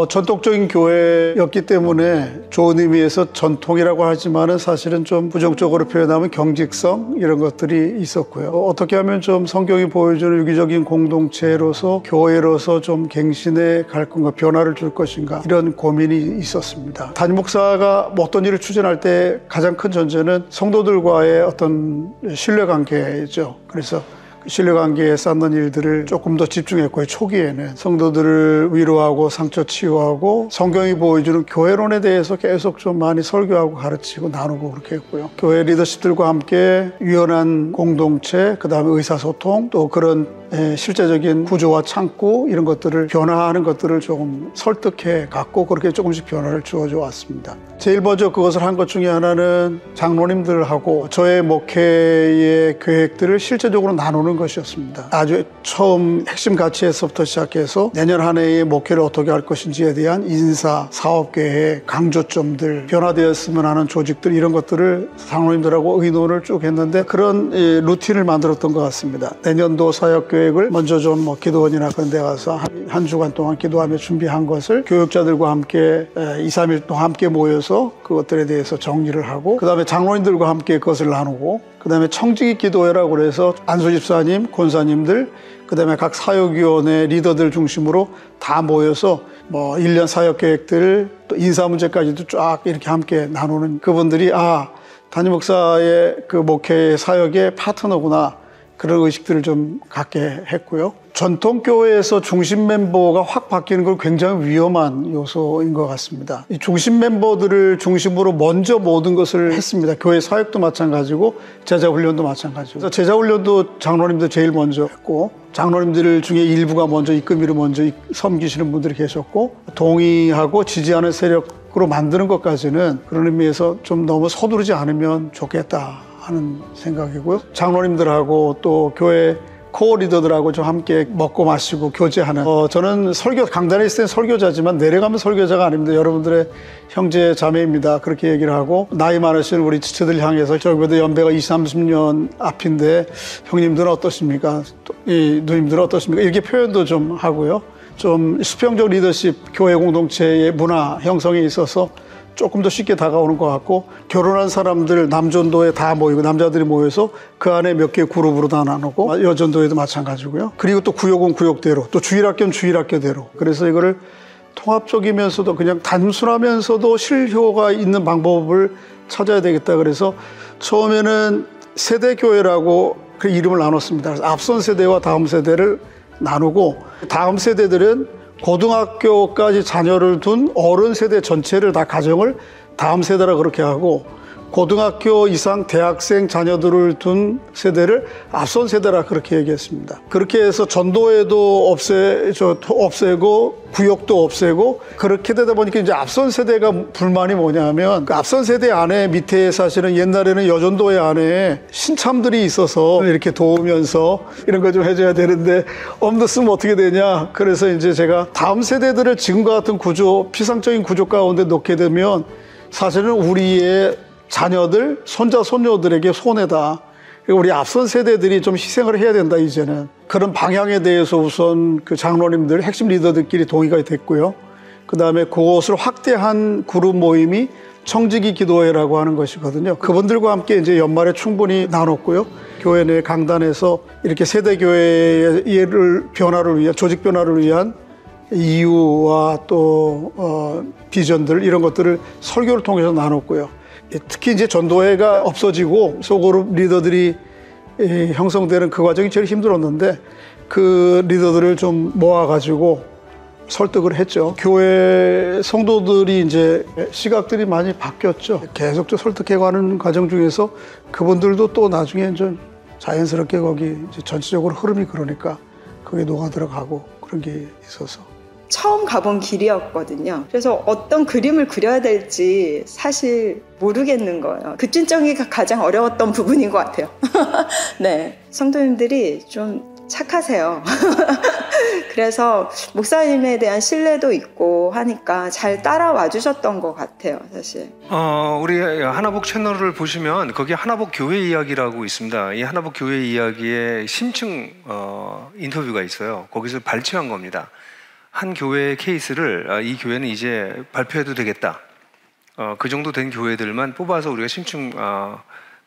전통적인 교회였기 때문에 좋은 의미에서 전통이라고 하지만은 사실은 좀 부정적으로 표현하면 경직성, 이런 것들이 있었고요. 어떻게 하면 좀 성경이 보여주는 유기적인 공동체로서, 교회로서 좀 갱신해 갈 건가, 변화를 줄 것인가, 이런 고민이 있었습니다. 담임 목사가 어떤 일을 추진할 때 가장 큰 전제는 성도들과의 어떤 신뢰관계죠. 그래서 신뢰관계에 쌓는 일들을 조금 더 집중했고요. 초기에는 성도들을 위로하고 상처 치유하고 성경이 보여주는 교회론에 대해서 계속 좀 많이 설교하고 가르치고 나누고 그렇게 했고요. 교회 리더십들과 함께 유연한 공동체, 그 다음에 의사소통, 또 그런 실제적인 구조와 창구, 이런 것들을 변화하는 것들을 조금 설득해 갖고 그렇게 조금씩 변화를 주어져 왔습니다. 제일 먼저 그것을 한 것 중에 하나는 장로님들하고 저의 목회의 계획들을 실제적으로 나누는 것이었습니다. 아주 처음 핵심 가치에서부터 시작해서 내년 한 해의 목회를 어떻게 할 것인지에 대한 인사, 사업계획, 강조점들, 변화되었으면 하는 조직들, 이런 것들을 장로님들하고 의논을 쭉 했는데 그런 루틴을 만들었던 것 같습니다. 내년도 사역계획 계획을 먼저 좀 뭐 기도원이나 그런 데 가서 한 주간 동안 기도하며 준비한 것을 교육자들과 함께 2, 3일 동안 함께 모여서 그것들에 대해서 정리를 하고, 그 다음에 장로님들과 함께 그것을 나누고, 그 다음에 청지기 기도회라고 그래서 안수집사님, 권사님들, 그 다음에 각 사역위원회 리더들 중심으로 다 모여서 뭐 1년 사역 계획들, 또 인사 문제까지도 쫙 이렇게 함께 나누는, 그분들이 담임 목사의 그 목회의 사역의 파트너구나, 그런 의식들을 좀 갖게 했고요. 전통교회에서 중심 멤버가 확 바뀌는 건 굉장히 위험한 요소인 것 같습니다. 이 중심 멤버들을 중심으로 먼저 모든 것을 했습니다. 교회 사역도 마찬가지고 제자훈련도 마찬가지고. 그래서 제자훈련도 장로님들 제일 먼저 했고, 장로님들 중에 일부가 먼저 이끌미로 먼저 섬기시는 분들이 계셨고, 동의하고 지지하는 세력으로 만드는 것까지는 그런 의미에서 좀 너무 서두르지 않으면 좋겠다 하는 생각이고요. 장로님들하고 또 교회 코어 리더들하고 좀 함께 먹고 마시고 교제하는, 저는 강단에 있을 땐 설교자지만 내려가면 설교자가 아닙니다. 여러분들의 형제 자매입니다. 그렇게 얘기를 하고, 나이 많으신 우리 지체들 향해서 저기보다 연배가 20, 30년 앞인데 형님들은 어떠십니까? 이 누님들은 어떠십니까? 이렇게 표현도 좀 하고요. 좀 수평적 리더십, 교회 공동체의 문화 형성에 있어서 조금 더 쉽게 다가오는 것 같고, 결혼한 사람들 남전도에 다 모이고, 남자들이 모여서 그 안에 몇 개의 그룹으로 다 나누고, 여전도에도 마찬가지고요. 그리고 또 구역은 구역대로, 또 주일학교는 주일학교대로. 그래서 이거를 통합적이면서도 그냥 단순하면서도 실효가 있는 방법을 찾아야 되겠다. 그래서 처음에는 세대교회라고 그 이름을 나눴습니다. 그래서 앞선 세대와 다음 세대를 나누고, 다음 세대들은 고등학교까지 자녀를 둔 어른 세대 전체를 다 가정을 다음 세대라 그렇게 하고, 고등학교 이상 대학생 자녀들을 둔 세대를 앞선 세대라 그렇게 얘기했습니다. 그렇게 해서 전도회도 없애고 구역도 없애고, 그렇게 되다 보니까 이제 앞선 세대가 불만이 뭐냐면, 그 앞선 세대 안에 밑에 사실은 옛날에는 여전도회 안에 신참들이 있어서 이렇게 도우면서 이런 거 좀 해줘야 되는데 없으면 어떻게 되냐. 그래서 이제 제가 다음 세대들을 지금과 같은 구조, 피상적인 구조 가운데 놓게 되면 사실은 우리의 자녀들, 손자, 손녀들에게 손해다. 우리 앞선 세대들이 좀 희생을 해야 된다, 이제는. 그런 방향에 대해서 우선 그 장로님들, 핵심 리더들끼리 동의가 됐고요. 그 다음에 그것을 확대한 그룹 모임이 청지기 기도회라고 하는 것이거든요. 그분들과 함께 이제 연말에 충분히 나눴고요. 교회 내 강단에서 이렇게 세대교회의 변화를 위한, 조직 변화를 위한 이유와 또 비전들, 이런 것들을 설교를 통해서 나눴고요. 특히 이제 전도회가 없어지고 소그룹 리더들이 형성되는 그 과정이 제일 힘들었는데, 그 리더들을 좀 모아가지고 설득을 했죠. 교회 성도들이 이제 시각들이 많이 바뀌었죠. 계속 설득해가는 과정 중에서 그분들도 또 나중에 좀 자연스럽게 거기 이제 전체적으로 흐름이 그러니까 거기에 녹아 들어가고 그런 게 있어서. 처음 가본 길이었거든요. 그래서 어떤 그림을 그려야 될지 사실 모르겠는 거예요. 그 찐정이가 가장 어려웠던 부분인 것 같아요. 네, 성도님들이 좀 착하세요. 그래서 목사님에 대한 신뢰도 있고 하니까 잘 따라와 주셨던 것 같아요, 사실. 우리 하나복 채널을 보시면 거기 하나복 교회 이야기라고 있습니다. 이 하나복 교회 이야기의 심층 인터뷰가 있어요. 거기서 발췌한 겁니다. 한 교회의 케이스를 이 교회는 이제 발표해도 되겠다. 그 정도 된 교회들만 뽑아서 우리가 심층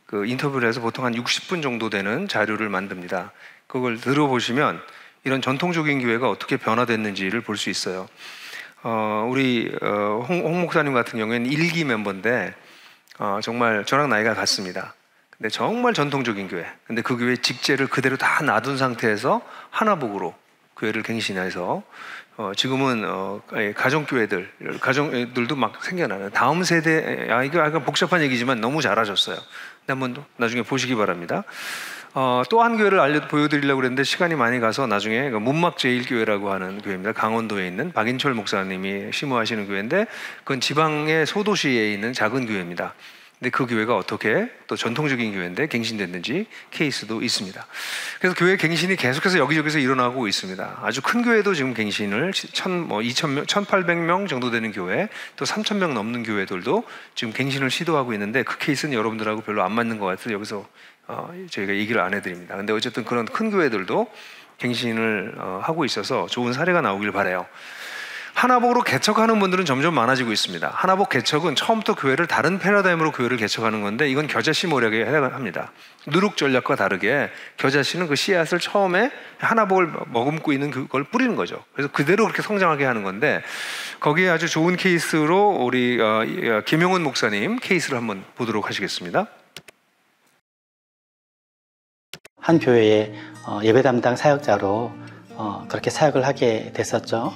그 인터뷰를 해서 보통 한 60분 정도 되는 자료를 만듭니다. 그걸 들어보시면 이런 전통적인 교회가 어떻게 변화됐는지를 볼 수 있어요. 우리 홍 목사님 같은 경우에는 1기 멤버인데 정말 저랑 나이가 같습니다. 근데 정말 전통적인 교회. 근데 그 교회 직제를 그대로 다 놔둔 상태에서 하나복으로 교회를 갱신해서 지금은 가정들도 막 생겨나는 다음 세대. 이거 약간 복잡한 얘기지만 너무 잘하셨어요. 근데 한번 나중에 보시기 바랍니다. 또 한 교회를 보여드리려고 그랬는데 시간이 많이 가서 나중에 문막제일교회라고 하는 교회입니다. 강원도에 있는 박인철 목사님이 심호하시는 교회인데, 그건 지방의 소도시에 있는 작은 교회입니다. 근데 그 교회가 어떻게 또 전통적인 교회인데 갱신됐는지 케이스도 있습니다. 그래서 교회 갱신이 계속해서 여기저기서 일어나고 있습니다. 아주 큰 교회도 지금 갱신을 1,800명 정도 되는 교회, 또 3,000명 넘는 교회들도 지금 갱신을 시도하고 있는데, 그 케이스는 여러분들하고 별로 안 맞는 것 같아서 여기서 저희가 얘기를 안 해드립니다. 근데 어쨌든 그런 큰 교회들도 갱신을 하고 있어서 좋은 사례가 나오길 바라요. 하나복으로 개척하는 분들은 점점 많아지고 있습니다. 하나복 개척은 처음부터 교회를 다른 패러다임으로 교회를 개척하는 건데 이건 겨자씨 모략에 해당합니다. 누룩 전략과 다르게 겨자씨는 그 씨앗을 처음에 하나복을 머금고 있는 그걸 뿌리는 거죠. 그래서 그대로 그렇게 성장하게 하는 건데 거기에 아주 좋은 케이스로 우리 김용훈 목사님 케이스를 한번 보도록 하시겠습니다. 한 교회의 예배 담당 사역자로 그렇게 사역을 하게 됐었죠.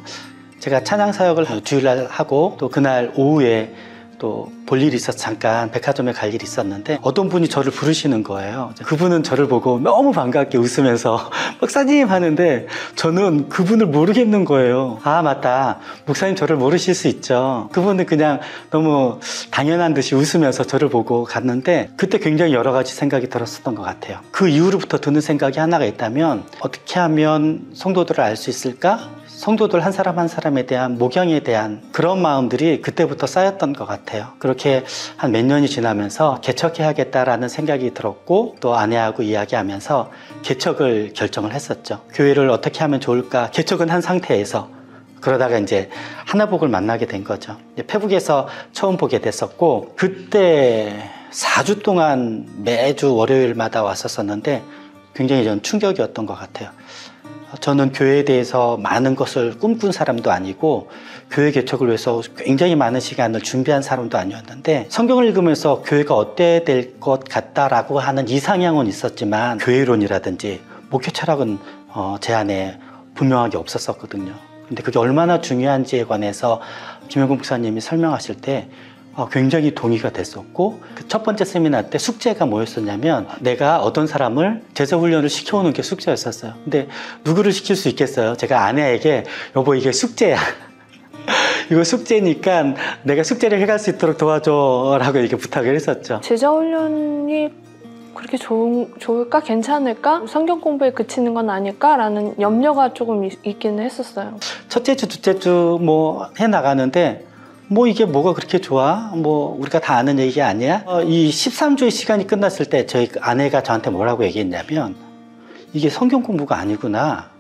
제가 찬양 사역을 주일날 하고 또 그날 오후에 또 볼 일이 있어서 잠깐 백화점에 갈 일이 있었는데 어떤 분이 저를 부르시는 거예요. 그분은 저를 보고 너무 반갑게 웃으면서 목사님 하는데 저는 그분을 모르겠는 거예요. 아 맞다, 목사님 저를 모르실 수 있죠. 그분은 그냥 너무 당연한 듯이 웃으면서 저를 보고 갔는데 그때 굉장히 여러 가지 생각이 들었었던 것 같아요. 그 이후로부터 드는 생각이 하나가 있다면 어떻게 하면 성도들을 알 수 있을까? 성도들 한 사람 한 사람에 대한 모경에 대한 그런 마음들이 그때부터 쌓였던 것 같아요. 그렇게 한 몇 년이 지나면서 개척해야겠다라는 생각이 들었고 또 아내하고 이야기하면서 개척을 결정을 했었죠. 교회를 어떻게 하면 좋을까 개척은 한 상태에서 그러다가 이제 하나복을 만나게 된 거죠. 페북에서 처음 보게 됐었고 그때 4주 동안 매주 월요일마다 왔었었는데 굉장히 전 충격이었던 것 같아요. 저는 교회에 대해서 많은 것을 꿈꾼 사람도 아니고 교회 개척을 위해서 굉장히 많은 시간을 준비한 사람도 아니었는데 성경을 읽으면서 교회가 어때야 될 것 같다라고 하는 이상향은 있었지만 교회론이라든지 목회 철학은 제 안에 분명하게 없었거든요. 근데 그게 얼마나 중요한지에 관해서 김용국 목사님이 설명하실 때 굉장히 동의가 됐었고 그 첫 번째 세미나 때 숙제가 뭐였었냐면 내가 어떤 사람을 제자훈련을 시켜오는 게 숙제였었어요. 근데 누구를 시킬 수 있겠어요? 제가 아내에게 여보 이게 숙제야. 이거 숙제니까 내가 숙제를 해갈 수 있도록 도와줘 라고 이렇게 부탁을 했었죠. 제자훈련이 그렇게 좋을까? 괜찮을까? 성경 공부에 그치는 건 아닐까? 라는 염려가 조금 있기는 했었어요. 첫째 주, 둘째 주 뭐 해나가는데 이게 뭐가 그렇게 좋아? 우리가 다 아는 얘기 아니야? 이 13주의 시간이 끝났을 때 저희 아내가 저한테 뭐라고 얘기했냐면 이게 성경 공부가 아니구나.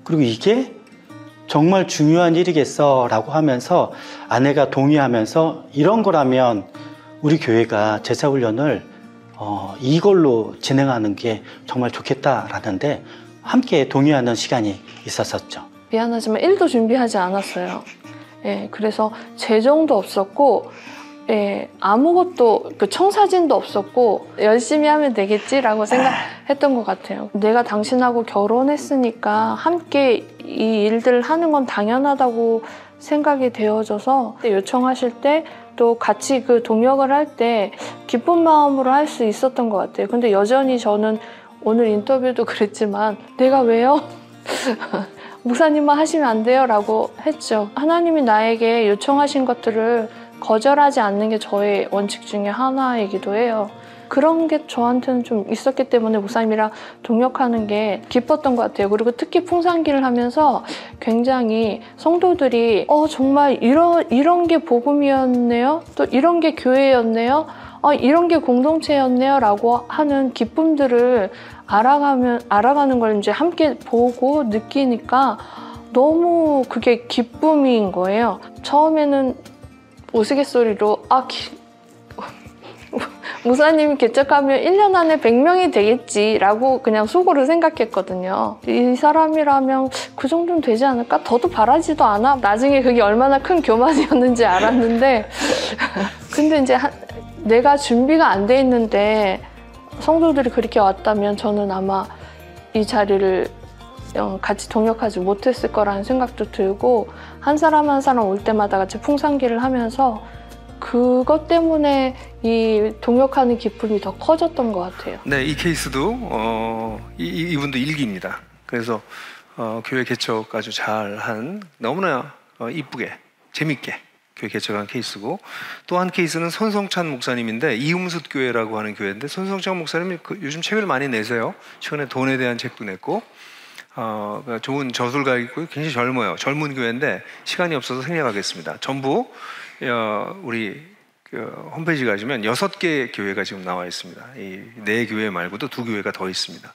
그리고 이게 정말 중요한 일이겠어 라고 하면서 아내가 동의하면서 이런 거라면 우리 교회가 제자훈련을 이걸로 진행하는 게 정말 좋겠다라는데 함께 동의하는 시간이 있었었죠. 미안하지만 1도 준비하지 않았어요. 예, 그래서 재정도 없었고, 예, 아무것도 청사진도 없었고 열심히 하면 되겠지라고 생각했던 것 같아요. 내가 당신하고 결혼했으니까 함께 이 일들을 하는 건 당연하다고 생각이 되어져서 요청하실 때 또 같이 그 동역을 할 때 기쁜 마음으로 할 수 있었던 것 같아요. 근데 여전히 저는 오늘 인터뷰도 그랬지만 내가 왜요? 목사님만 하시면 안 돼요? 라고 했죠. 하나님이 나에게 요청하신 것들을 거절하지 않는 게 저의 원칙 중에 하나이기도 해요. 그런 게 저한테는 좀 있었기 때문에 목사님이랑 동역하는 게 기뻤던 것 같아요. 그리고 특히 풍산기를 하면서 굉장히 성도들이 정말 이런 게 복음이었네요. 또 이런 게 교회였네요. 이런 게 공동체였네요. 라고 하는 기쁨들을 알아가는 걸 이제 함께 보고 느끼니까 너무 그게 기쁨인 거예요. 처음에는 우스갯소리로 목사님이 개척하면 1년 안에 100명이 되겠지라고 그냥 속으로 생각했거든요. 이 사람이라면 그 정도는 되지 않을까? 더도 바라지도 않아. 나중에 그게 얼마나 큰 교만이었는지 알았는데 근데 이제 내가 준비가 안 돼 있는데 성도들이 그렇게 왔다면 저는 아마 이 자리를 같이 동역하지 못했을 거라는 생각도 들고 한 사람 한 사람 올 때마다 같이 풍산기를 하면서 그것 때문에 이 동역하는 기쁨이 더 커졌던 것 같아요. 네, 이 케이스도 이분도 일기입니다. 그래서 교회 개척 아주 잘한 너무나 이쁘게 재밌게 교회 개척한 케이스고 또 한 케이스는 손성찬 목사님인데 이음숫 교회라고 하는 교회인데 손성찬 목사님이 요즘 책을 많이 내세요. 최근에 돈에 대한 책도 냈고 좋은 저술가 있고 굉장히 젊어요. 젊은 교회인데 시간이 없어서 생략하겠습니다. 전부 우리 홈페이지 가시면 6개 교회가 지금 나와 있습니다. 이 4교회 말고도 2교회가 더 있습니다.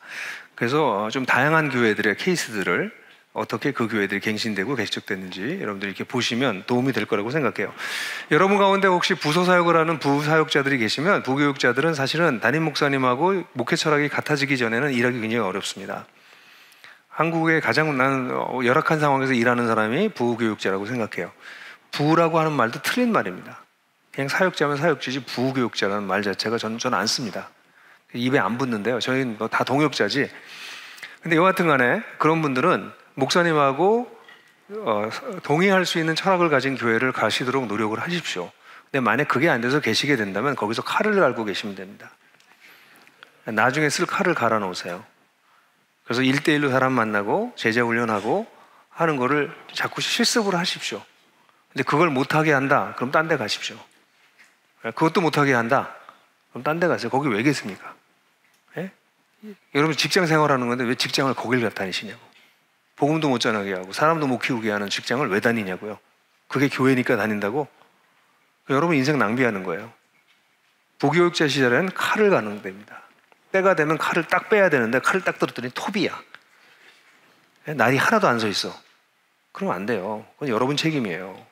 그래서 좀 다양한 교회들의 케이스들을 어떻게 그 교회들이 갱신되고 개척됐는지 여러분들이 이렇게 보시면 도움이 될 거라고 생각해요. 여러분 가운데 혹시 부서 사역을 하는 부사역자들이 계시면 부교육자들은 사실은 담임 목사님하고 목회 철학이 같아지기 전에는 일하기 굉장히 어렵습니다. 한국의 가장 나는 열악한 상황에서 일하는 사람이 부교육자라고 생각해요. 부라고 하는 말도 틀린 말입니다. 그냥 사역자면 사역자지 부교육자라는 말 자체가 저는 안 씁니다. 입에 안 붙는데요. 저희는 다 동역자지. 근데 여하튼 간에 그런 분들은 목사님하고 동의할 수 있는 철학을 가진 교회를 가시도록 노력을 하십시오. 근데 만약 그게 안 돼서 계시게 된다면 거기서 칼을 갈고 계시면 됩니다. 나중에 쓸 칼을 갈아 놓으세요. 그래서 1대1로 사람 만나고 제자 훈련하고 하는 거를 자꾸 실습을 하십시오. 근데 그걸 못하게 한다? 그럼 딴 데 가십시오. 그것도 못하게 한다? 그럼 딴 데 가세요. 거기 왜 계십니까? 예? 여러분 직장 생활하는 건데 왜 직장을 거길 갖다 다니시냐고. 복음도 못 전하게 하고 사람도 못 키우게 하는 직장을 왜 다니냐고요. 그게 교회니까 다닌다고? 여러분 인생 낭비하는 거예요. 부교육자 시절에는 칼을 가는 데입니다. 때가 되면 칼을 딱 빼야 되는데 칼을 딱 들었더니 톱이야. 날이 하나도 안 서 있어. 그러면 안 돼요. 그건 여러분 책임이에요.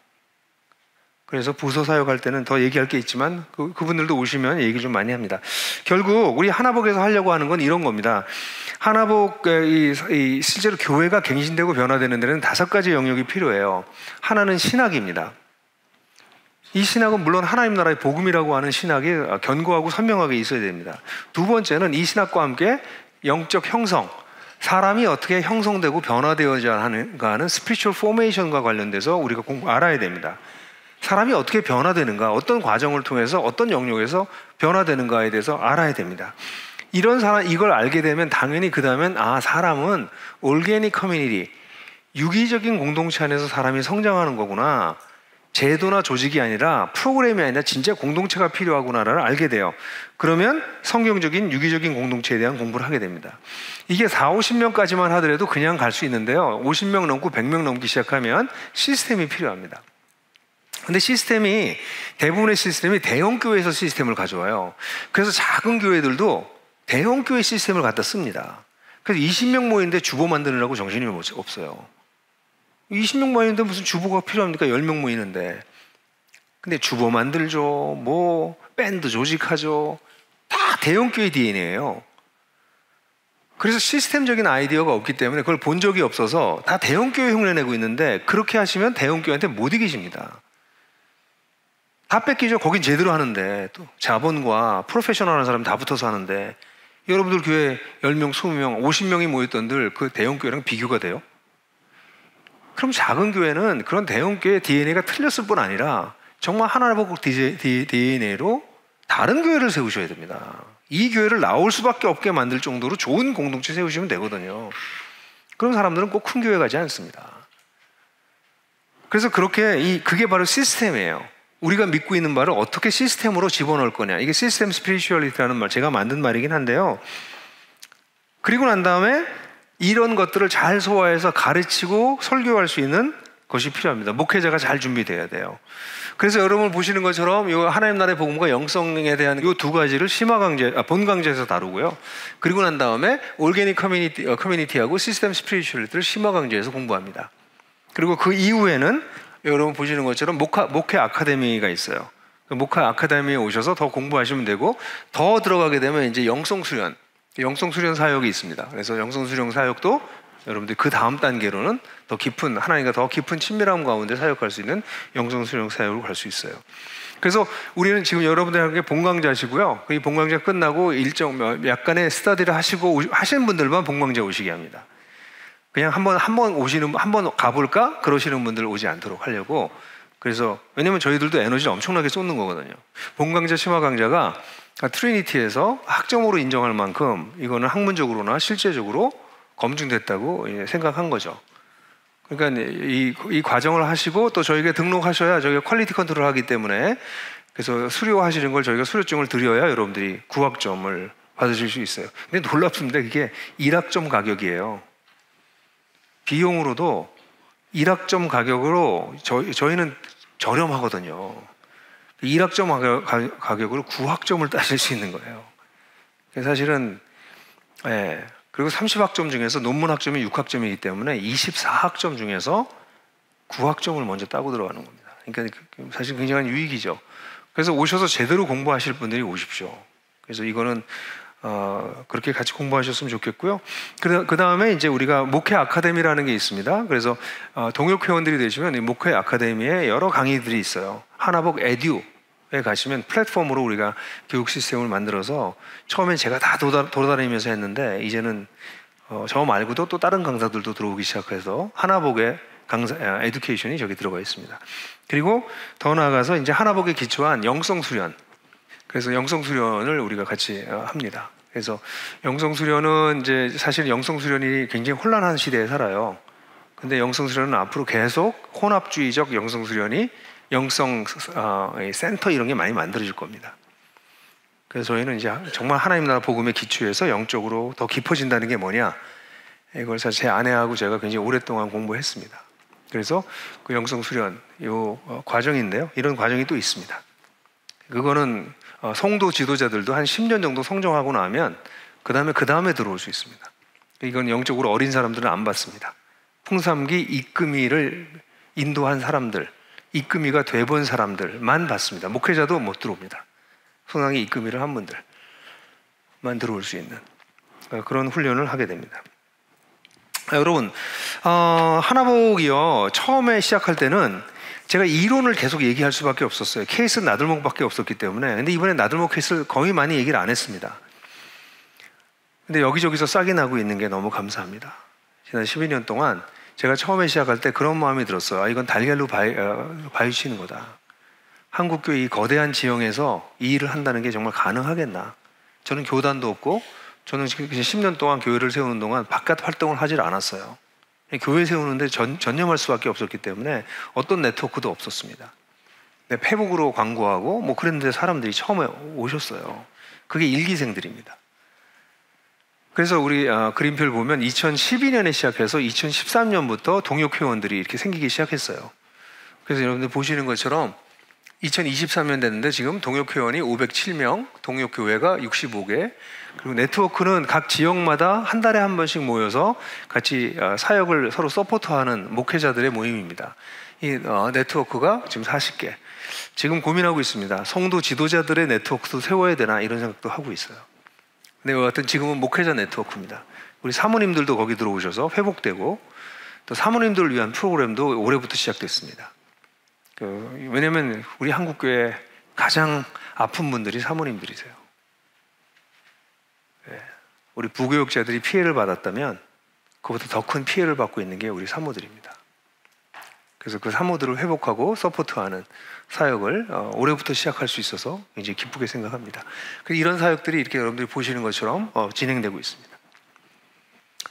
그래서 부서 사역할 때는 더 얘기할 게 있지만 그분들도 오시면 얘기 좀 많이 합니다. 결국 우리 하나복에서 하려고 하는 건 이런 겁니다. 하나복 실제로 교회가 갱신되고 변화되는 데는 5가지 영역이 필요해요. 하나는 신학입니다. 이 신학은 물론 하나님 나라의 복음이라고 하는 신학이 견고하고 선명하게 있어야 됩니다. 두 번째는 이 신학과 함께 영적 형성, 사람이 어떻게 형성되고 변화되어야 하는가 하는 스피리추얼 포메이션과 관련돼서 우리가 알아야 됩니다. 사람이 어떻게 변화되는가, 어떤 과정을 통해서 어떤 영역에서 변화되는가에 대해서 알아야 됩니다. 이걸 알게 되면 당연히 그 다음엔 사람은 올게닉 커뮤니티, 유기적인 공동체 안에서 사람이 성장하는 거구나. 제도나 조직이 아니라 프로그램이 아니라 진짜 공동체가 필요하구나를 알게 돼요. 그러면 성경적인 유기적인 공동체에 대한 공부를 하게 됩니다. 이게 4, 50명까지만 하더라도 그냥 갈 수 있는데요. 50명 넘고 100명 넘기 시작하면 시스템이 필요합니다. 근데 대부분의 시스템이 대형 교회에서 시스템을 가져와요. 그래서 작은 교회들도 대형 교회 시스템을 갖다 씁니다. 그래서 20명 모이는데 주보 만드느라고 정신이 없어요. 20명 모이는데 무슨 주보가 필요합니까? 10명 모이는데. 근데 주보 만들죠. 밴드 조직하죠. 다 대형 교회 DNA예요. 그래서 시스템적인 아이디어가 없기 때문에 그걸 본 적이 없어서 다 대형 교회 흉내내고 있는데 그렇게 하시면 대형 교회한테 못 이기십니다. 다 뺏기죠. 거긴 제대로 하는데 또 자본과 프로페셔널한 사람 다 붙어서 하는데 여러분들 교회 10명, 20명, 50명이 모였던들 그 대형 교회랑 비교가 돼요? 그럼 작은 교회는 그런 대형 교회 DNA가 틀렸을 뿐 아니라 정말 하나복 DNA로 다른 교회를 세우셔야 됩니다. 이 교회를 나올 수밖에 없게 만들 정도로 좋은 공동체 세우시면 되거든요. 그런 사람들은 꼭 큰 교회 가지 않습니다. 그래서 그게 바로 시스템이에요. 우리가 믿고 있는 바를 어떻게 시스템으로 집어넣을 거냐. 이게 시스템 스피리추얼리티라는 말, 제가 만든 말이긴 한데요. 그리고 난 다음에 이런 것들을 잘 소화해서 가르치고 설교할 수 있는 것이 필요합니다. 목회자가 잘 준비돼야 돼요. 그래서 여러분 보시는 것처럼 이 하나님 나라의 복음과 영성에 대한 이 2가지를 본강제에서 다루고요. 그리고 난 다음에 올게닉 커뮤니티하고 시스템 스피리추얼리티를 심화강제에서 공부합니다. 그리고 그 이후에는 여러분 보시는 것처럼 목회 아카데미가 있어요. 목회 아카데미에 오셔서 더 공부하시면 되고 더 들어가게 되면 이제 영성 수련 사역이 있습니다. 그래서 영성 수련 사역도 여러분들 그 다음 단계로는 하나님과 더 깊은 친밀함 가운데 사역할 수 있는 영성 수련 사역으로 갈 수 있어요. 그래서 우리는 지금 여러분들에게 본강좌시고요. 이 본강좌 끝나고 약간의 스터디를 하시는 분들만 본강좌 오시게 합니다. 그냥 한번 가볼까? 그러시는 분들 오지 않도록 하려고. 그래서 왜냐면 저희들도 에너지를 엄청나게 쏟는 거거든요. 본강좌, 심화강좌가 트리니티에서 학점으로 인정할 만큼 이거는 학문적으로나 실제적으로 검증됐다고 생각한 거죠. 그러니까 이 과정을 하시고 또 저희가 등록하셔야 저희가 퀄리티 컨트롤을 하기 때문에 그래서 수료하시는 걸 저희가 수료증을 드려야 여러분들이 9학점을 받으실 수 있어요. 근데 놀랍습니다. 이게 1학점 가격이에요. 비용으로도 1학점 가격으로 저희는 저렴하거든요. 1학점 가격으로 9학점을 따실 수 있는 거예요. 사실은 그리고 30학점 중에서 논문 학점이 6학점이기 때문에 24학점 중에서 9학점을 먼저 따고 들어가는 겁니다. 그러니까 사실 굉장한 유익이죠. 그래서 오셔서 제대로 공부하실 분들이 오십시오. 그래서 이거는 그렇게 같이 공부하셨으면 좋겠고요. 그 다음에 이제 우리가 목회 아카데미라는 게 있습니다. 그래서 동역 회원들이 되시면 이 목회 아카데미에 여러 강의들이 있어요. 하나복 에듀에 가시면 플랫폼으로 우리가 교육 시스템을 만들어서 처음엔 제가 다 돌아다니면서 했는데 이제는 저 말고도 또 다른 강사들도 들어오기 시작해서 하나복의 강사 에듀케이션이 저기 들어가 있습니다. 그리고 더 나아가서 이제 하나복에 기초한 영성 수련. 그래서 영성 수련을 우리가 같이 합니다. 그래서 영성 수련은 이제 사실 영성 수련이 굉장히 혼란한 시대에 살아요. 근데 영성 수련은 앞으로 계속 혼합주의적 영성 수련이 영성 센터 이런 게 많이 만들어질 겁니다. 그래서 저희는 이제 정말 하나님 나라 복음의 기초에서 영적으로 더 깊어진다는 게 뭐냐? 이걸 사실 제 아내하고 제가 굉장히 오랫동안 공부했습니다. 그래서 그 영성 수련 요 과정인데요. 이런 과정이 또 있습니다. 그거는 성도 지도자들도 한 10년 정도 성장하고 나면 그 다음에 들어올 수 있습니다. 이건 영적으로 어린 사람들은 안 받습니다. 풍삼기 이끄미를 인도한 사람들, 이끄미가 돼본 사람들만 받습니다. 목회자도 못 들어옵니다. 풍삼기 이끄미를 한 분들만 들어올 수 있는 그런 훈련을 하게 됩니다. 여러분, 하나복이요 처음에 시작할 때는 제가 이론을 계속 얘기할 수밖에 없었어요. 케이스 나들목밖에 없었기 때문에. 근데 이번에 나들목 케이스를 거의 많이 얘기를 안 했습니다. 근데 여기저기서 싹이 나고 있는 게 너무 감사합니다. 지난 12년 동안 제가 처음에 시작할 때 그런 마음이 들었어요. 이건 달걀로 바위치는 거다. 한국교회 이 거대한 지형에서 이 일을 한다는 게 정말 가능하겠나. 저는 교단도 없고 저는 지금 10년 동안 교회를 세우는 동안 바깥 활동을 하질 않았어요. 교회 세우는데 전념할 수밖에 없었기 때문에 어떤 네트워크도 없었습니다. 페북으로 광고하고 뭐 그랬는데 사람들이 처음에 오셨어요. 그게 일기생들입니다. 그래서 우리 그림표를 보면 2012년에 시작해서 2013년부터 동역회원들이 이렇게 생기기 시작했어요. 그래서 여러분들 보시는 것처럼 2023년 됐는데 지금 동역회원이 507명, 동역교회가 65개, 그리고 네트워크는 각 지역마다 한 달에 한 번씩 모여서 같이 사역을 서로 서포트하는 목회자들의 모임입니다. 이 네트워크가 지금 40개. 지금 고민하고 있습니다. 성도 지도자들의 네트워크도 세워야 되나 이런 생각도 하고 있어요. 근데 여하튼 지금은 목회자 네트워크입니다. 우리 사모님들도 거기 들어오셔서 회복되고 또 사모님들을 위한 프로그램도 올해부터 시작됐습니다. 왜냐면 우리 한국교회 가장 아픈 분들이 사모님들이세요. 우리 부교육자들이 피해를 받았다면 그보다 더 큰 피해를 받고 있는 게 우리 사모들입니다. 그래서 그 사모들을 회복하고 서포트하는 사역을 올해부터 시작할 수 있어서 굉장히 기쁘게 생각합니다. 이런 사역들이 이렇게 여러분들이 보시는 것처럼 진행되고 있습니다.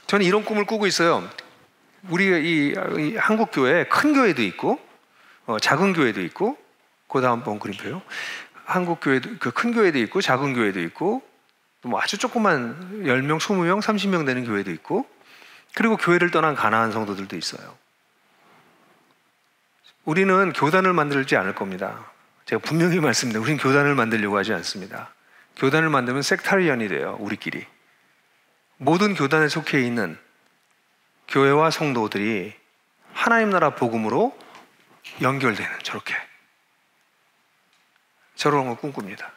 저는 이런 꿈을 꾸고 있어요. 우리 이 한국교회에 큰 교회도 있고 작은 교회도 있고 그 다음 번 그림표요. 한국교회도 큰 교회도 있고 작은 교회도 있고 뭐 아주 조그만 10명, 20명, 30명 되는 교회도 있고 그리고 교회를 떠난 가나안 성도들도 있어요. 우리는 교단을 만들지 않을 겁니다. 제가 분명히 말씀드립니다. 우리는 교단을 만들려고 하지 않습니다. 교단을 만들면 섹타리언이 돼요. 우리끼리. 모든 교단에 속해 있는 교회와 성도들이 하나님 나라 복음으로 연결되는 저런 걸 꿈꿉니다.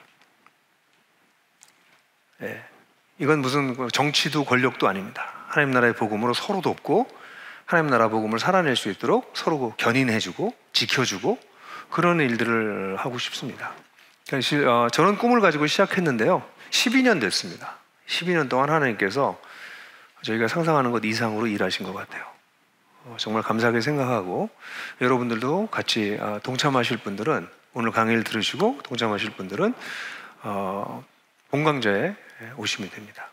이건 무슨 정치도 권력도 아닙니다. 하나님 나라의 복음으로 서로 돕고 하나님 나라 복음을 살아낼 수 있도록 서로 견인해주고 지켜주고 그런 일들을 하고 싶습니다. 저는 꿈을 가지고 시작했는데요. 12년 됐습니다. 12년 동안 하나님께서 저희가 상상하는 것 이상으로 일하신 것 같아요. 정말 감사하게 생각하고 여러분들도 같이 동참하실 분들은 오늘 강의를 들으시고 동참하실 분들은 본강좌에 오시면 됩니다.